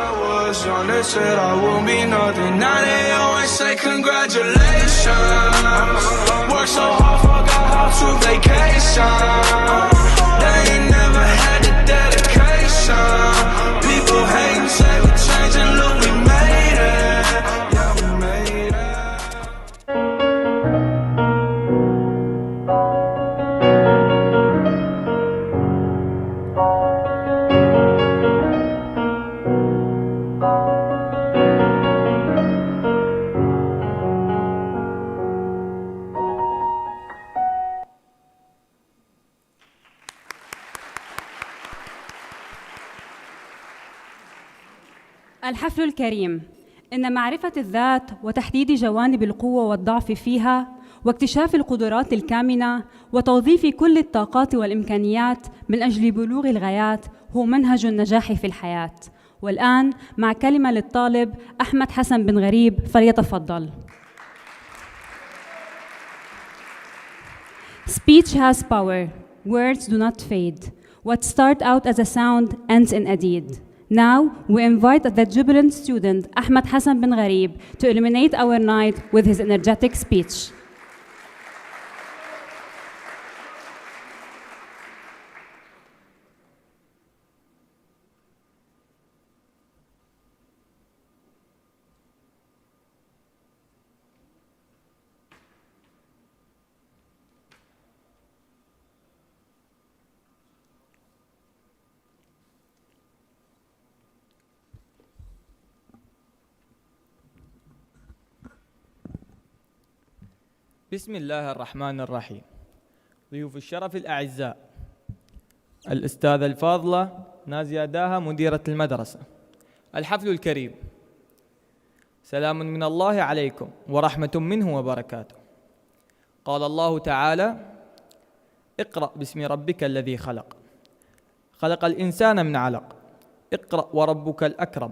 I was young, they said I won't be nothing. Now they always say congratulations. Worked so hard, forgot how to vacation. They ain't never had the dedication. People hate and say we changing, look, we made it. Yeah, we made it. الحفل الكريم، إن معرفة الذات وتحديد جوانب القوة والضعف فيها واكتشاف القدرات الكامنة وتوظيف كل الطاقات والإمكانيات من أجل بلوغ الغايات هو منهج النجاح في الحياة. والآن مع كلمة للطالب أحمد حسن بن غريب، فليتفضل. Speech has power. Words do not fade. What start out as a sound ends in a deed. Now, we invite the jubilant student Ahmed Hassan bin Gharib to illuminate our night with his energetic speech. بسم الله الرحمن الرحيم. ضيوف الشرف الأعزاء، الأستاذة الفاضلة نازية داها مديرة المدرسة، الحفل الكريم، سلام من الله عليكم ورحمة منه وبركاته. قال الله تعالى: اقرأ باسم ربك الذي خلق، خلق الإنسان من علق، اقرأ وربك الأكرم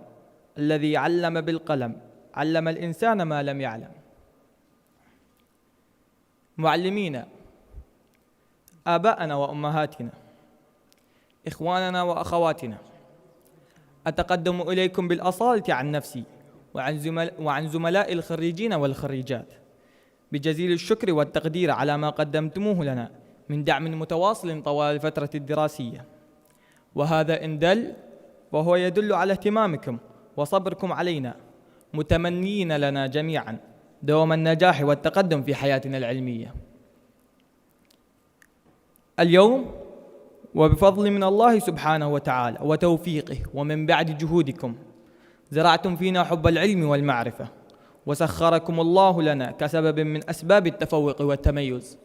الذي علم بالقلم، علم الإنسان ما لم يعلم. معلمينا، آباءنا وأمهاتنا، إخواننا وأخواتنا، أتقدم إليكم بالأصالة عن نفسي وعن زملاء الخريجين والخريجات بجزيل الشكر والتقدير على ما قدمتموه لنا من دعم متواصل طوال الفترة الدراسية، وهذا إن دل وهو يدل على اهتمامكم وصبركم علينا، متمنين لنا جميعاً دوام النجاح والتقدم في حياتنا العلمية. اليوم وبفضل من الله سبحانه وتعالى وتوفيقه ومن بعد جهودكم زرعتم فينا حب العلم والمعرفة، وسخركم الله لنا كسبب من أسباب التفوق والتميز.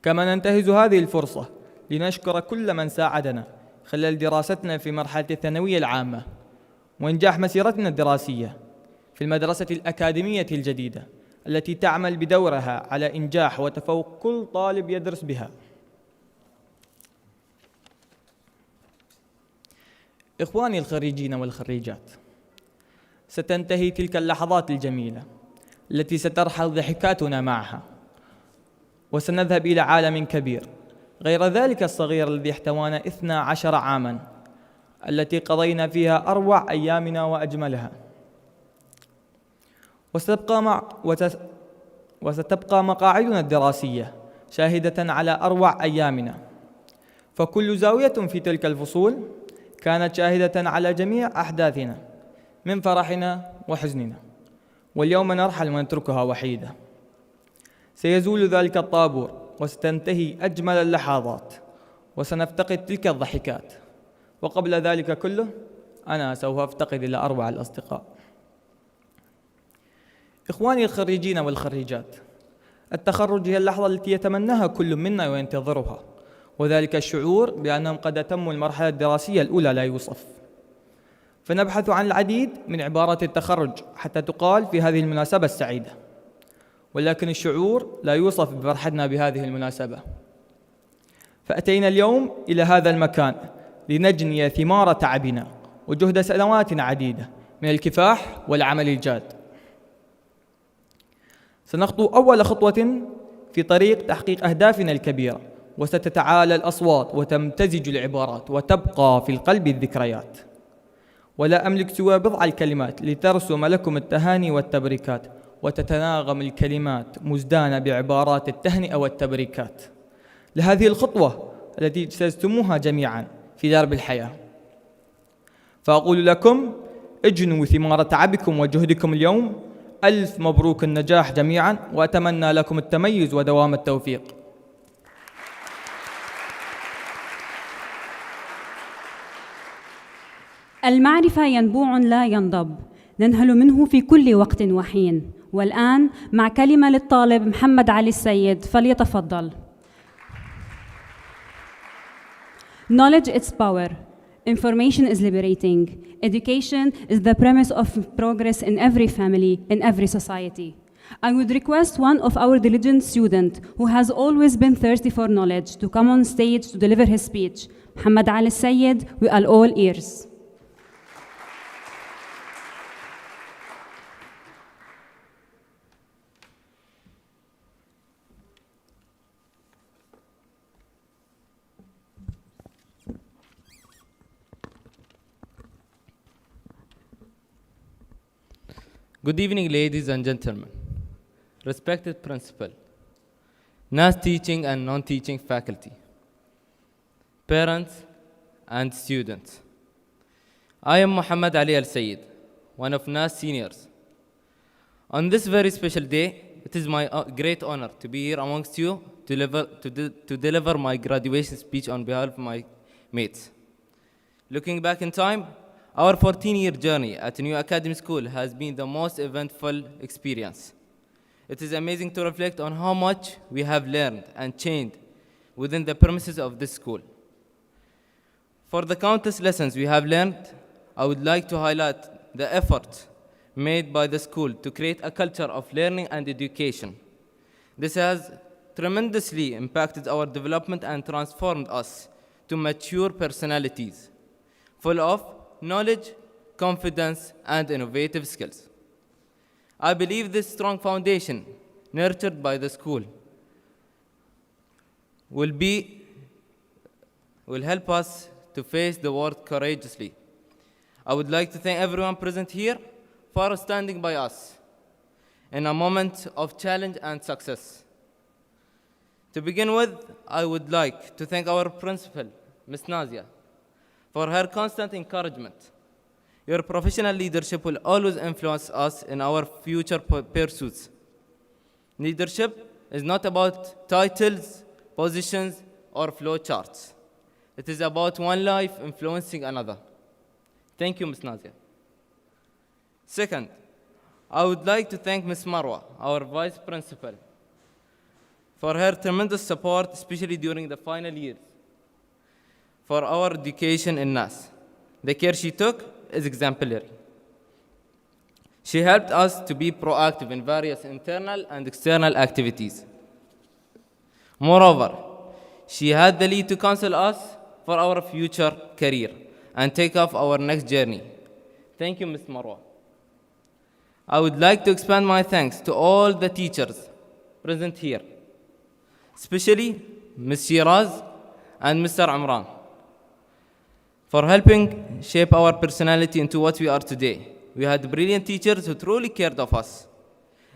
كما ننتهز هذه الفرصة لنشكر كل من ساعدنا خلال دراستنا في مرحلة الثانوية العامة وإنجاح مسيرتنا الدراسية في المدرسة الأكاديمية الجديدة التي تعمل بدورها على إنجاح وتفوق كل طالب يدرس بها. إخواني الخريجين والخريجات، ستنتهي تلك اللحظات الجميلة التي سترحل ضحكاتنا معها، وسنذهب إلى عالم كبير غير ذلك الصغير الذي احتوانا 12 عاماً التي قضينا فيها أروع أيامنا وأجملها. وستبقى مقاعدنا الدراسية شاهدة على أروع أيامنا، فكل زاوية في تلك الفصول كانت شاهدة على جميع أحداثنا من فرحنا وحزننا، واليوم نرحل ونتركها وحيدة. سيزول ذلك الطابور وستنتهي أجمل اللحظات وسنفتقد تلك الضحكات، وقبل ذلك كله أنا سوف أفتقد إلى أروع الأصدقاء. إخواني الخريجين والخريجات، التخرج هي اللحظة التي يتمناها كل منا وينتظرها، وذلك الشعور بأنهم قد أتموا المرحلة الدراسية الأولى لا يوصف. فنبحث عن العديد من عبارات التخرج حتى تقال في هذه المناسبة السعيدة، ولكن الشعور لا يوصف بفرحتنا بهذه المناسبة. فأتينا اليوم إلى هذا المكان لنجني ثمار تعبنا وجهد سنوات عديدة من الكفاح والعمل الجاد. سنخطو أول خطوة في طريق تحقيق أهدافنا الكبيرة، وستتعالى الأصوات وتمتزج العبارات وتبقى في القلب الذكريات. ولا أملك سوى بضع الكلمات لترسم لكم التهاني والتبريكات، وتتناغم الكلمات مزدانة بعبارات التهنئة والتبريكات لهذه الخطوة التي اجتزتموها جميعا في درب الحياة. فأقول لكم اجنوا ثمار تعبكم وجهدكم اليوم. ألف مبروك النجاح جميعا، وأتمنى لكم التميز ودوام التوفيق. المعرفة ينبوع لا ينضب، ننهل منه في كل وقت وحين. والآن مع كلمة للطالب محمد علي السيد، فليتفضل. Knowledge is power. Information is liberating. Education is the premise of progress in every family, in every society. I would request one of our diligent students who has always been thirsty for knowledge to come on stage to deliver his speech. Muhammad Ali Sayyid, we are all ears. Good evening, ladies and gentlemen. Respected principal, NAS teaching and non-teaching faculty, parents and students. I am Muhammad Ali Al-Sayyid, one of NAS seniors. On this very special day, it is my great honor to be here amongst you to deliver my graduation speech on behalf of my mates. Looking back in time, our 14-year journey at New Academy School has been the most eventful experience. It is amazing to reflect on how much we have learned and changed within the premises of this school. For the countless lessons we have learned, I would like to highlight the effort made by the school to create a culture of learning and education. This has tremendously impacted our development and transformed us to mature personalities, full of knowledge, confidence, and innovative skills. I believe this strong foundation, nurtured by the school, will help us to face the world courageously. I would like to thank everyone present here for standing by us in a moment of challenge and success. To begin with, I would like to thank our principal, Ms. Nazia, for her constant encouragement. Your professional leadership will always influence us in our future pursuits. Leadership is not about titles, positions, or flow charts. It is about one life influencing another. Thank you, Ms. Nazia. Second, I would like to thank Ms. Marwa, our vice principal, for her tremendous support, especially during the final years, for our education in NAS. The care she took is exemplary. She helped us to be proactive in various internal and external activities. Moreover, she had the lead to counsel us for our future career and take off our next journey. Thank you, Ms. Marwa. I would like to expand my thanks to all the teachers present here, especially Ms. Shiraz and Mr. Amran, for helping shape our personality into what we are today. We had brilliant teachers who truly cared of us,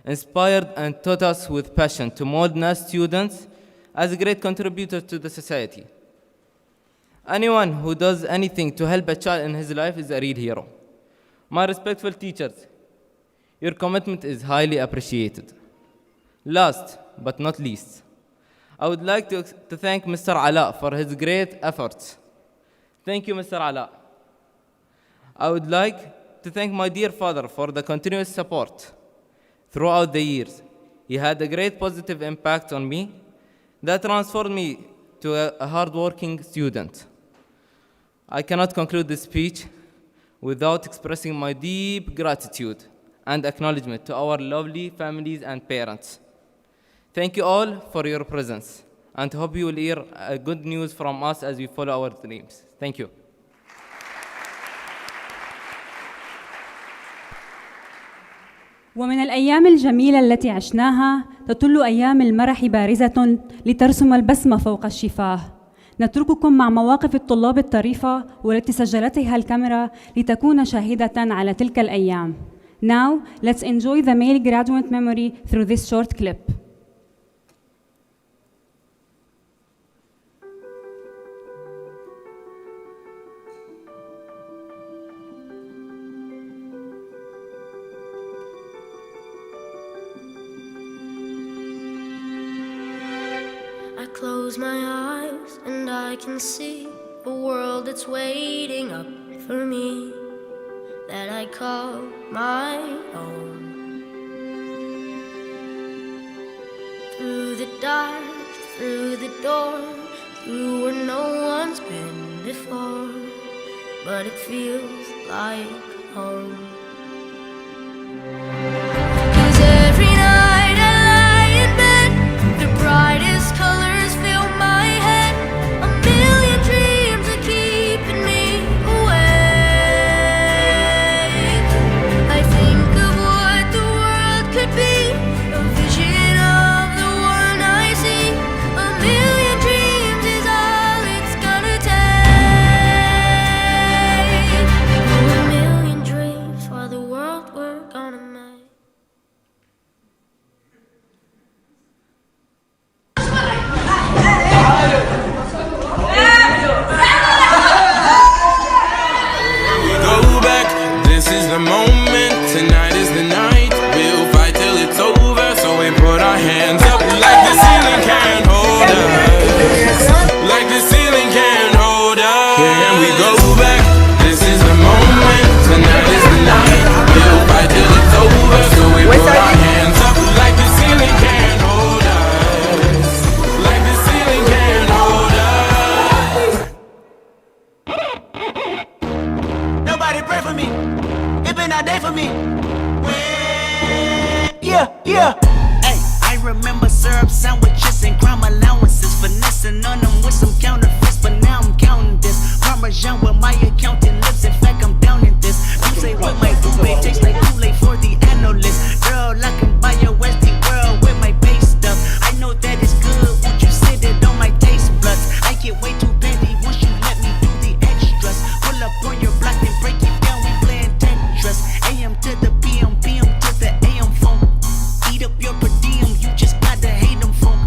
inspired and taught us with passion to mold NAS students as great contributors to the society. Anyone who does anything to help a child in his life is a real hero. My respectful teachers, your commitment is highly appreciated. Last but not least, I would like to thank Mr. Ala for his great efforts. Thank you, Mr. Ala. I would like to thank my dear father for the continuous support throughout the years. He had a great positive impact on me that transformed me to a hardworking student. I cannot conclude this speech without expressing my deep gratitude and acknowledgement to our lovely families and parents. Thank you all for your presence, and hope you will hear good news from us as we follow our dreams. Thank you. ومن الأيام الجميلة التي عشناها تطل أيام المرح بارزة لترسم البسمة فوق الشفاه. نترككم مع مواقف الطلاب الطريفة والتي سجلتها الكاميرا لتكون شاهدة على تلك الأيام. Now, let's enjoy the male graduate memory through this short clip. I close my eyes and I can see a world that's waiting up for me, that I call my own. Through the dark, through the door, through where no one's been before, but it feels like home. 'Cause every night I lie in bed, the brightest colors fill my head, a million dreams are keeping me awake. I think of what the world could be, a vision of the one I see. A million dreams is all it's gonna take. Oh, a million dreams for the world we're gonna make. We go back, this is the moment, tonight is the night. We'll fight till it's over, so we put our hands up like the ceiling can't hold us. Like the ceiling can't hold us. And we go back, this is the moment, tonight is the night. We'll fight till it's over, so we put our hands up like the ceiling can't hold us. Like the ceiling can't hold us. Nobody pray for me. It been a day for me. Yeah, yeah. Hey, I remember syrup sandwiches and crime allowances, finessing on them with some counterfeits, but now I'm counting this. Parmesan where my accountant lives. In fact, I'm down in this. You say what my ube tastes like too late for the analyst. Girl, I can buy your Westie world with my base stuff. I know that it's good. Won't you sit it on my taste buds? I get way too petty once you let me do the extras. Pull up on your block and break it down. We playing Tetris. AM to the PM, PM to the AM phone. Eat up your per diem. You just gotta hate them phone.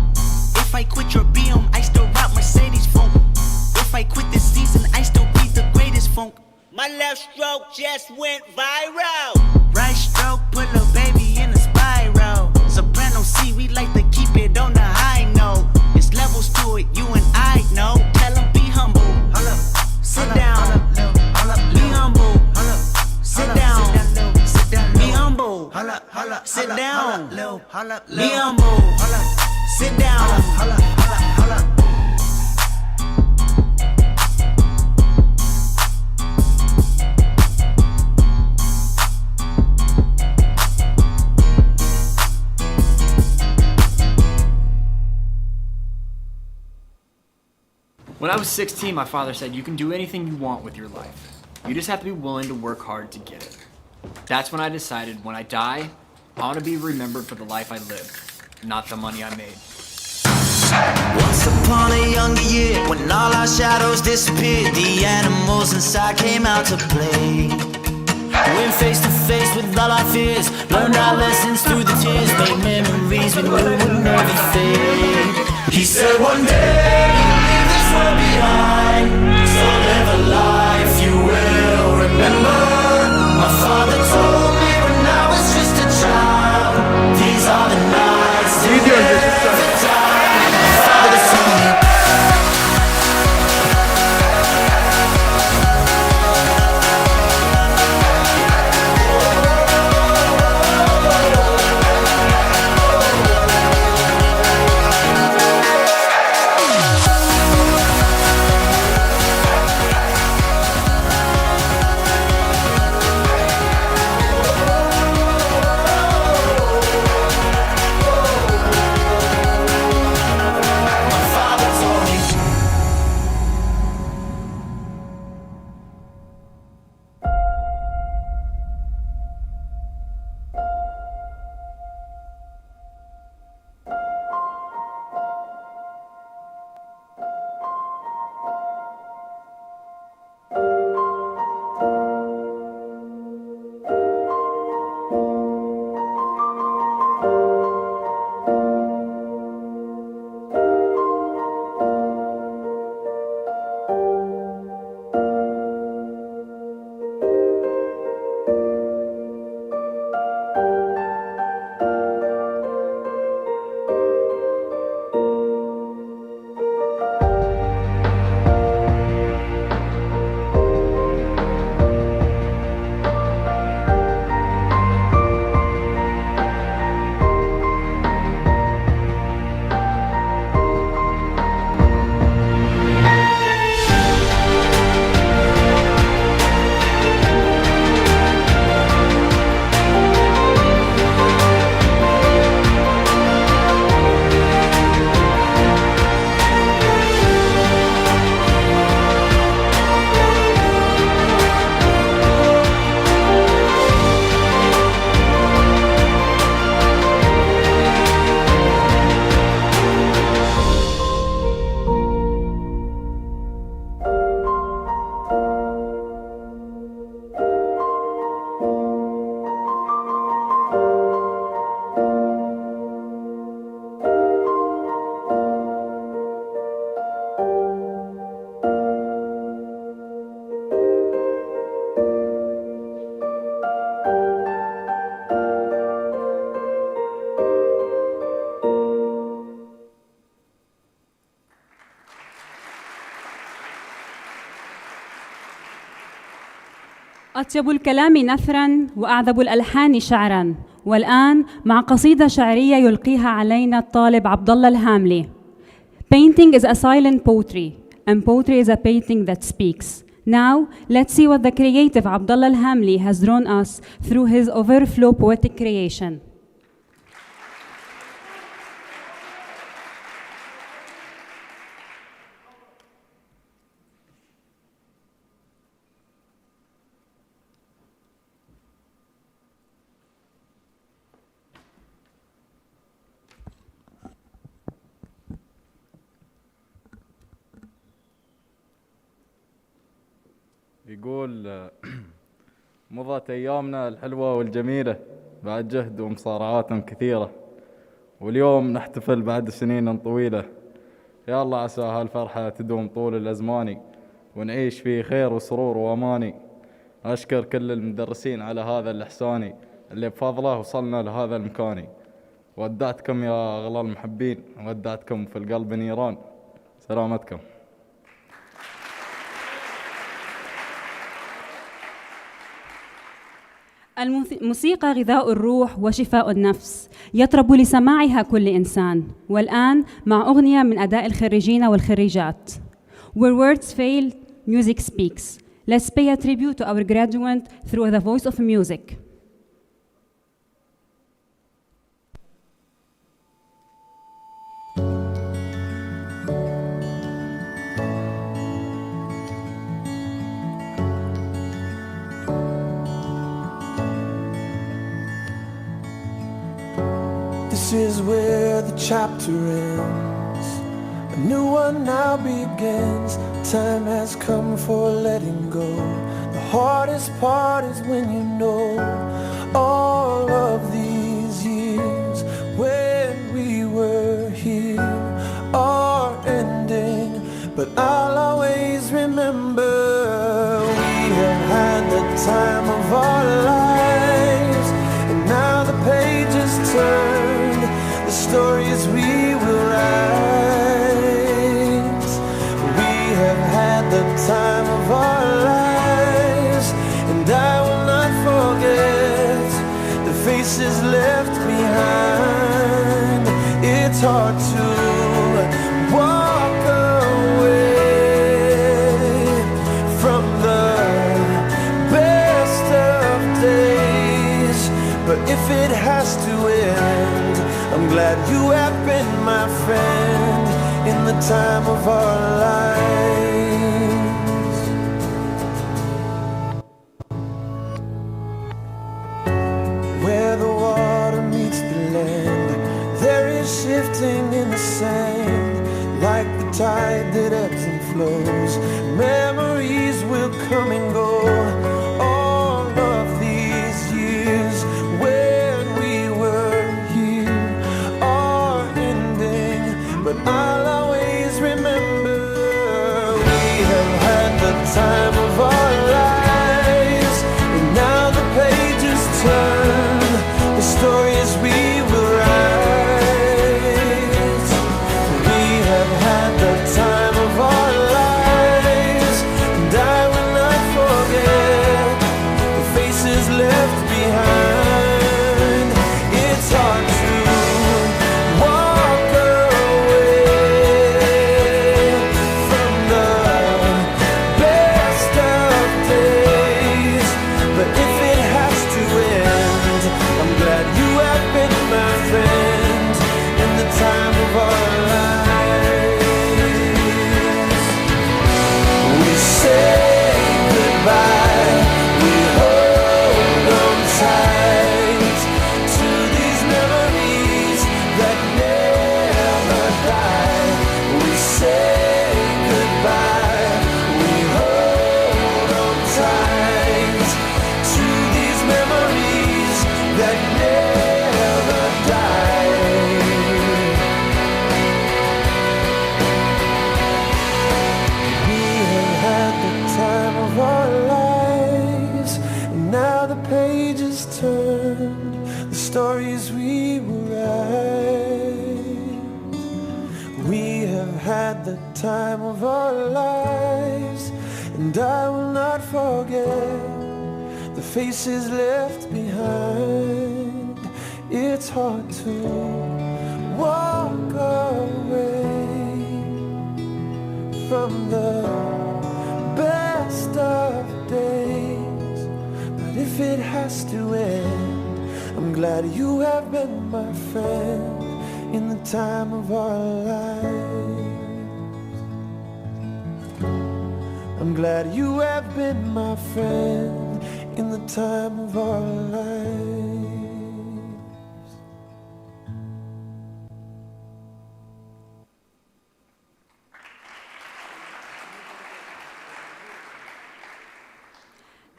If I quit your BM, I still rock Mercedes phone. If I quit this season, I still be the greatest funk. My left stroke just went viral. Right stroke put a baby in a spiral. Soprano C, we like to keep it on the high note. It's levels to it, you and I know. Tell them be humble. Sit down. Be humble. Sit down. Be humble. Sit down. Be humble. Sit down. When I was 16, my father said, you can do anything you want with your life. You just have to be willing to work hard to get it. That's when I decided when I die, I want to be remembered for the life I lived, not the money I made. Once upon a younger year, when all our shadows disappeared, the animals inside came out to play. Went face to face with all our fears, learned our lessons through the tears, made memories we knew would never fade. He said one day you'll leave this world behind, so live a life you will remember. My father told me when I was just a child, these are the nights to never die. My father told me. أطيب الكلام نثرا وأعذب الألحان شعرا، والآن مع قصيدة شعرية يلقيها علينا الطالب عبد الله الهاملي. Painting is a silent poetry, and poetry is a painting that speaks. Now, let's see what the creative Abdullah al-Hamli has drawn us through his overflow poetic creation. يقول مضت أيامنا الحلوة والجميلة بعد جهد ومصارعات كثيرة، واليوم نحتفل بعد سنين طويلة. يا الله عسى هالفرحة تدوم طول الأزمان، ونعيش في خير وسرور وأماني. أشكر كل المدرسين على هذا الإحساني اللي بفضله وصلنا لهذا المكان. ودعتكم يا أغلى المحبين، ودعتكم في القلب نيران. سلامتكم. الموسيقى غذاء الروح وشفاء النفس، يطرب لسماعها كل إنسان. والآن مع أغنية من أداء الخريجين والخريجات. Where words fail, music speaks. Let's pay a tribute to our graduate through the voice of music. This is where the chapter ends. A new one now begins. Time has come for letting go. The hardest part is when you know all of these years when we were here are ending. But I'll always remember we have had the time of our lives, and now the pages turn, the stories we will write. We have had the time of our lives, and I will not forget the faces left behind. It's hard to walk away from the best of days, but if it has to end, I'm glad you have been my friend in the time of our lives. Where the water meets the land, there is shifting in the sand, like the tide that ebbs and flows. Memories will come and go. All of these years when we were here are ending, but I'll always remember we have had the time of our lives, and now the pages turn, the stories we will write. We have had the time of our lives, and I will not forget the faces left behind. It's hard to walk away from the best of days, but if it has to end, I'm glad you have been my friend in the time of our lives. We say goodbye, we hold on tight to these memories that never die. We say goodbye, we hold on tight to these memories that never die. We have had the time of our lives, and now the pages turned, the stories we will write. We have had the time of our lives, and I will not forget faces left behind. It's hard to walk away from the best of days, but if it has to end, I'm glad you have been my friend in the time of our lives. I'm glad you have been my friend in the time of our lives.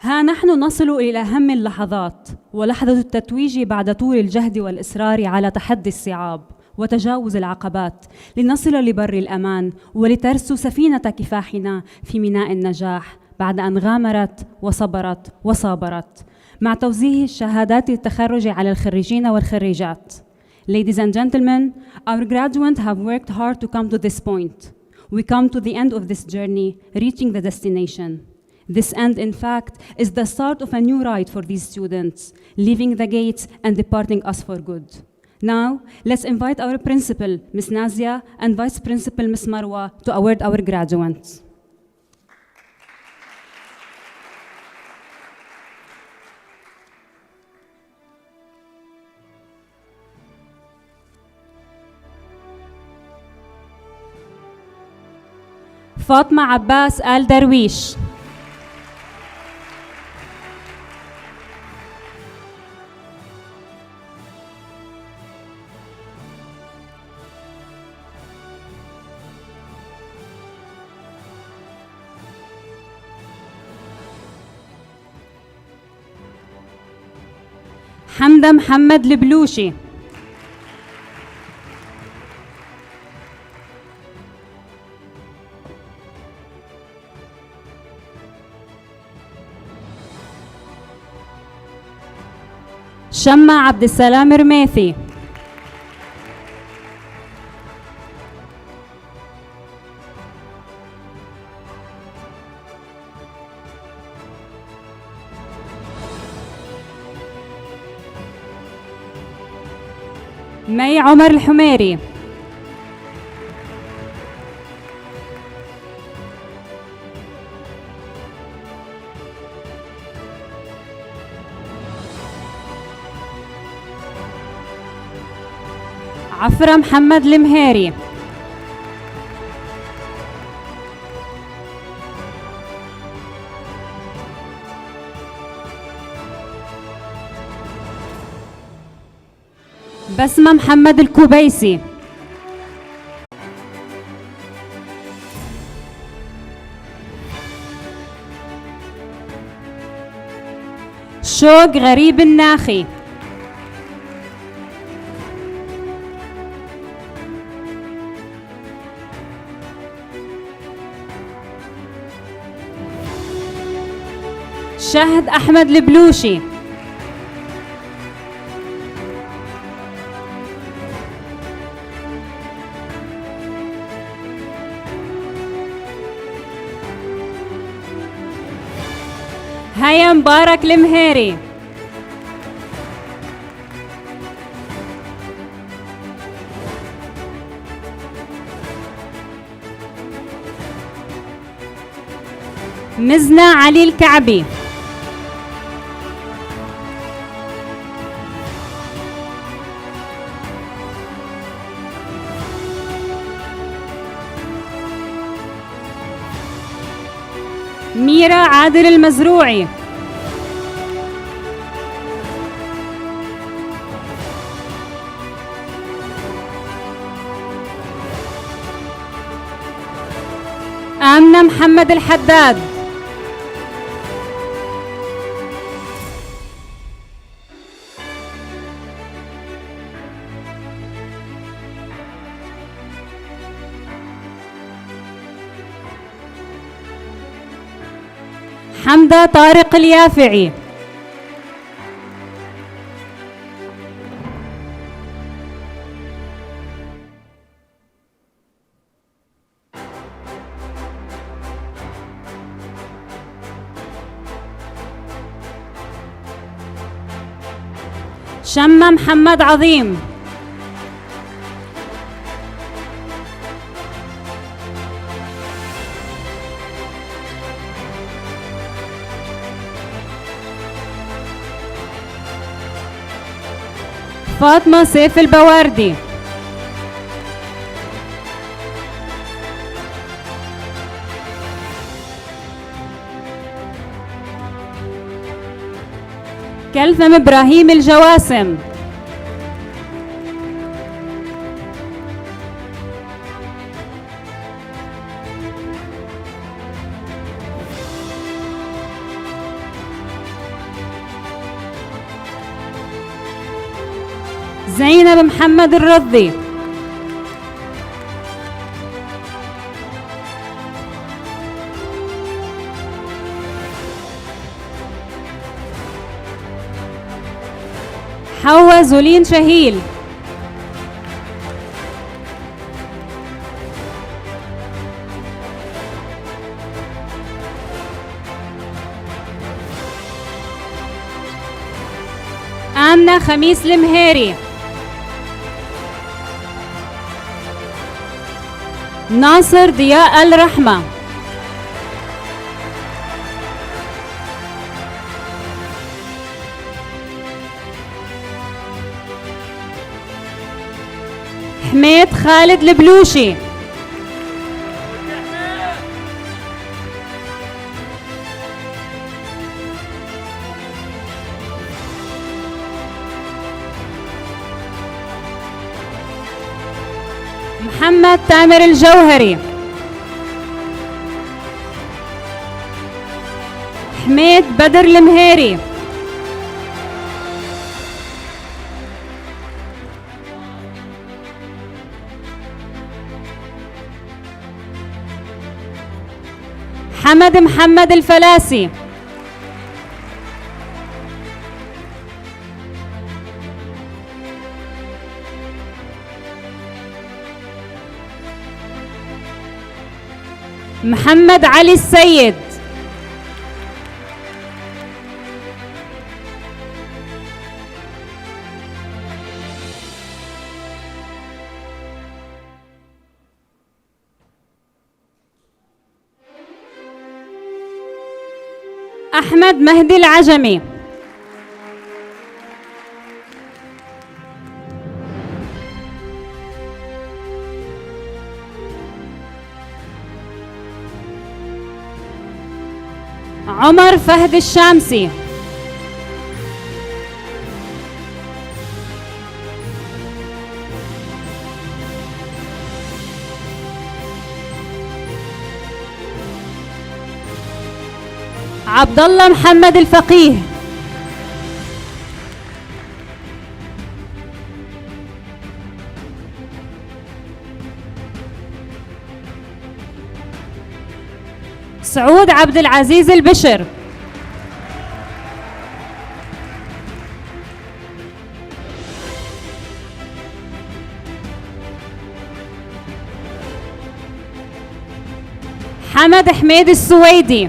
ها نحن نصل إلى أهم اللحظات، ولحظة التتويج بعد طول الجهد والإصرار على تحدي الصعاب وتجاوز العقبات، لنصل لبر الأمان ولترسو سفينة كفاحنا في ميناء النجاح بعد أن غامرت وصبرت وصابرت، مع توزيع شهادات التخرج على الخريجين والخريجات. Ladies and gentlemen, our graduates have worked hard to come to this point. We come to the end of this journey, reaching the destination. This end, in fact, is the start of a new ride for these students, leaving the gates and departing us for good. Now, let's invite our principal, Ms. Nazia, and Vice Principal, Ms. Marwa, to award our graduates. فاطمة عباس آل درويش. حمدة محمد البلوشي. شمع عبد السلام رميثي. مي عمر الحميري. عفرة محمد المهيري. بسمة محمد الكوبيسي. شوق غريب الناخي. شهد أحمد البلوشي. هيا مبارك المهيري. مزنة علي الكعبي. ميرا عادل المزروعي. آمنة محمد الحداد. حمدة طارق اليافعي. شمة محمد عظيم. فاطمة سيف البواردي. كلثم إبراهيم الجواسم. زينب محمد الرضي. حواء زولين شهيل. آمنة خميس المهيري. ناصر ضياء الرحمة. حميد خالد البلوشي. محمد تامر الجوهري. حميد بدر المهيري. حمد محمد الفلاسي. محمد علي السيد. أحمد مهدي العجمي. عمر فهد الشامسي. عبد الله محمد الفقيه. سعود عبد العزيز البشر. حمد حميد السويدي.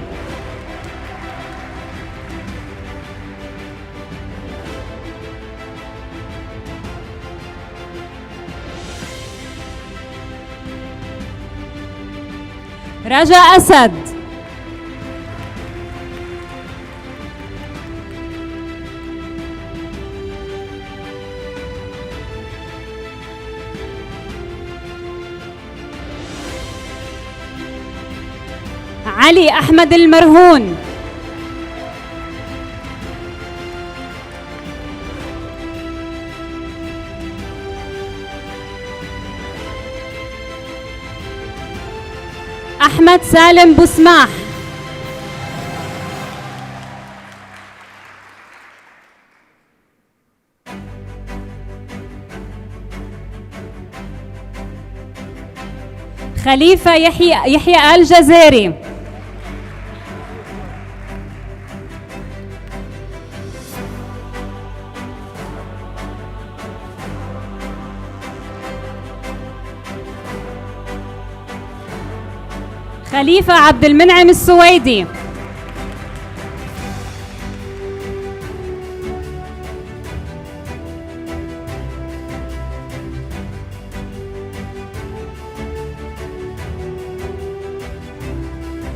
رجاء أسد. علي أحمد المرهون. أحمد سالم بوسماح. خليفة يحيى الجزيري. خليفة عبد المنعم السويدي.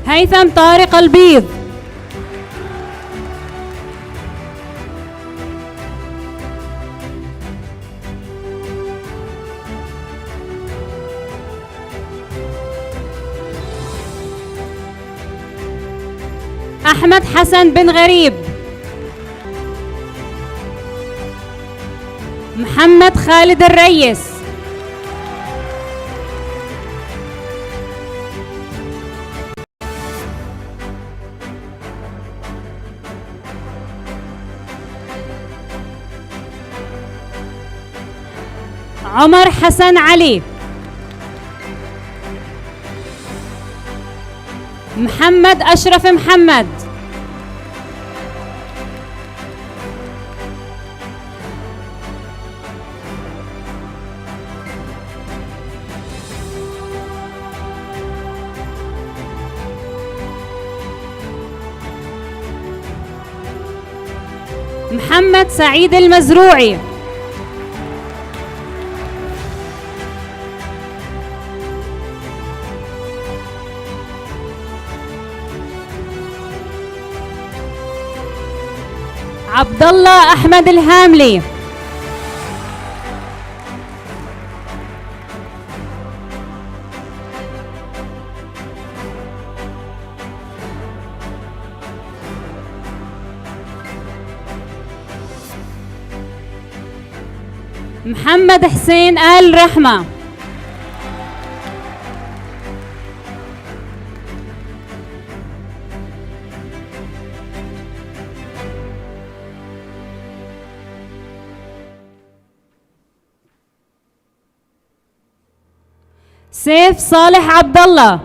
هيثم طارق البيض. أحمد حسن بن غريب. محمد خالد الريس. عمر حسن علي. محمد أشرف محمد. محمد سعيد المزروعي. عبد الله أحمد الهاملي. محمد حسين آل رحمة. سيف صالح عبد الله.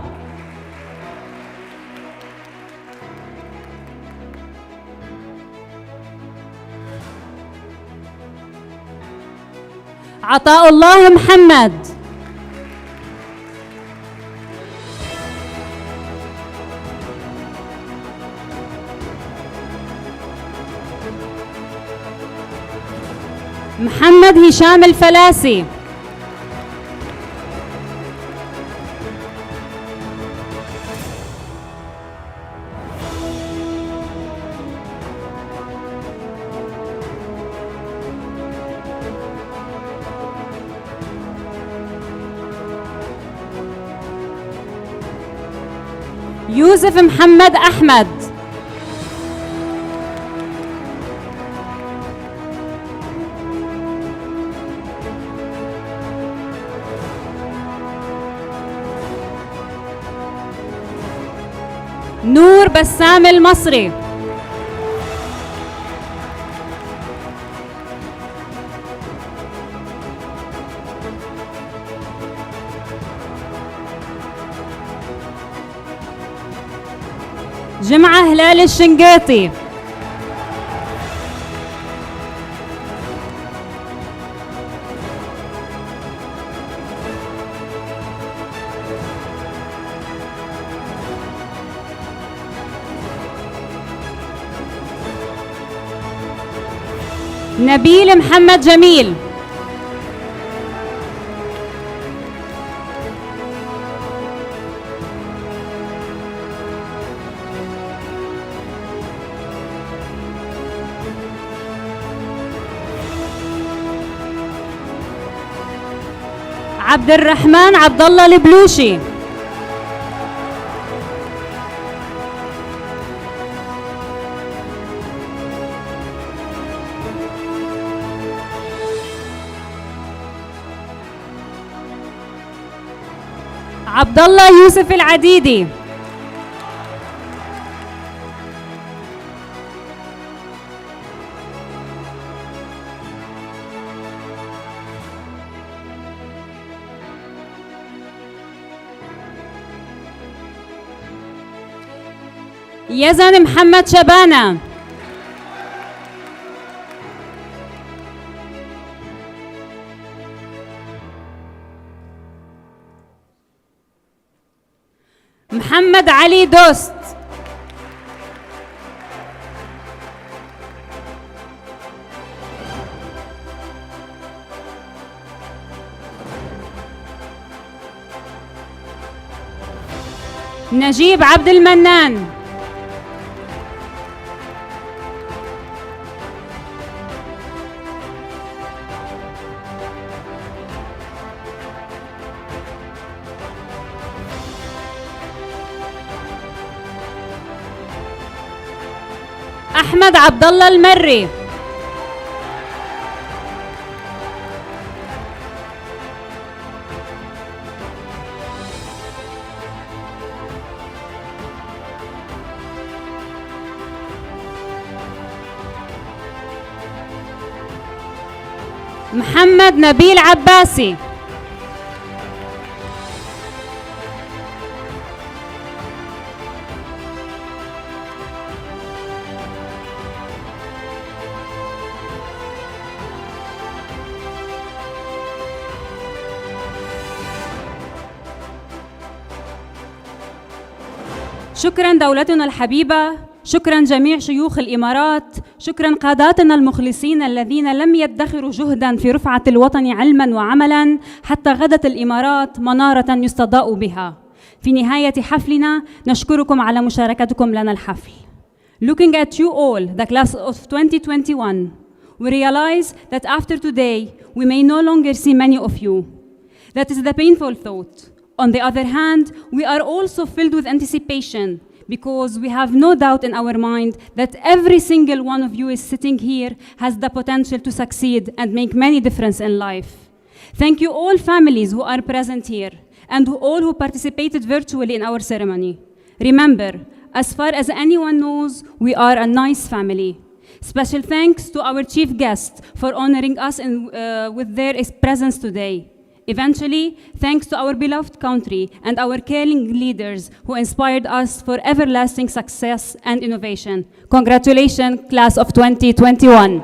عطاء الله محمد. محمد هشام الفلاسي. يوسف محمد أحمد. نور بسام المصري. جمعة هلال الشنقيطي. نبيل محمد جميل. عبد الرحمن عبد الله البلوشي. عبد الله يوسف العديدي. يزن محمد شبانة. محمد علي دوست. نجيب عبد المنان. أحمد عبد الله المري. محمد نبيل عباسي. شكرا دولتنا الحبيبة، شكرا جميع شيوخ الإمارات، شكرا قاداتنا المخلصين الذين لم يدخروا جهدا في رفعة الوطن علما وعملا حتى غدت الإمارات منارة يستضاء بها. في نهاية حفلنا نشكركم على مشاركتكم لنا الحفل. Looking at you all, the class of 2021, we realize that after today we may no longer see many of you. That is the painful thought. On the other hand, we are also filled with anticipation because we have no doubt in our mind that every single one of you is sitting here has the potential to succeed and make many difference in life. Thank you all families who are present here and all who participated virtually in our ceremony. Remember, as far as anyone knows, we are a nice family. Special thanks to our chief guests for honoring us with their presence today. Eventually, thanks to our beloved country and our caring leaders who inspired us for everlasting success and innovation. Congratulations, class of 2021.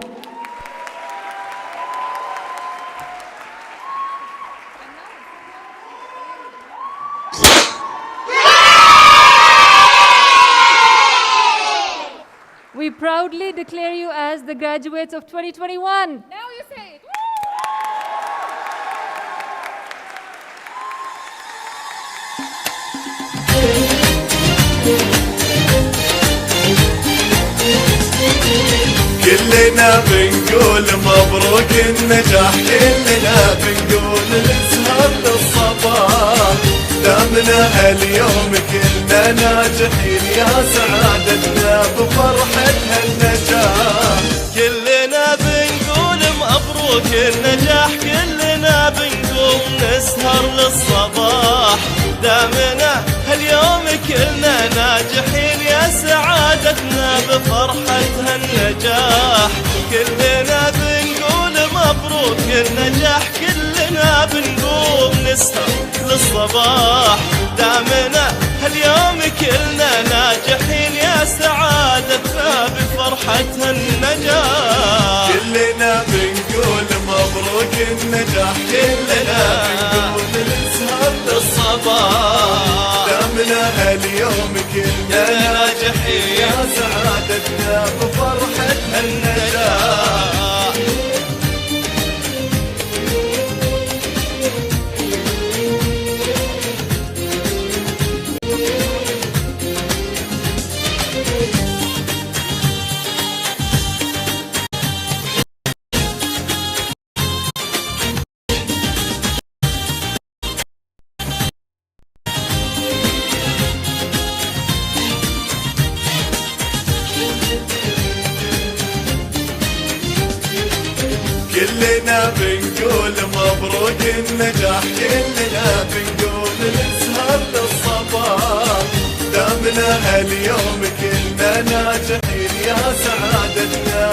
We proudly declare you as the graduates of 2021. Now you say it. كلنا بنقول مبروك النجاح، كلنا بنقول نسهر للصباح، دامنا هاليوم كلنا ناجحين، يا سعادتنا بفرحة هالنجاح. كلنا بنقول مبروك النجاح، كلنا بنقوم نسهر للصباح، دامنا هاليوم كلنا ناجحين، يا سعادتنا بفرحة هالنجاح. كلنا بنقول مبروك النجاح، كلنا بنقوم نسهر للصباح، دامنا هاليوم كلنا ناجحين، يا سعادتنا بفرحة هالنجاح. كلنا بنقول مبروك النجاح، كلنا بنقوم نسهر للصباح، دامنا هاليوم كلنا ناجحين، يا سعادتنا بفرحة هالنجاح. كلنا بنقول مبروك النجاح، كلنا بنقول نسهر للصباح، دامنا هاليوم كلنا ناجحين، يا سعادتنا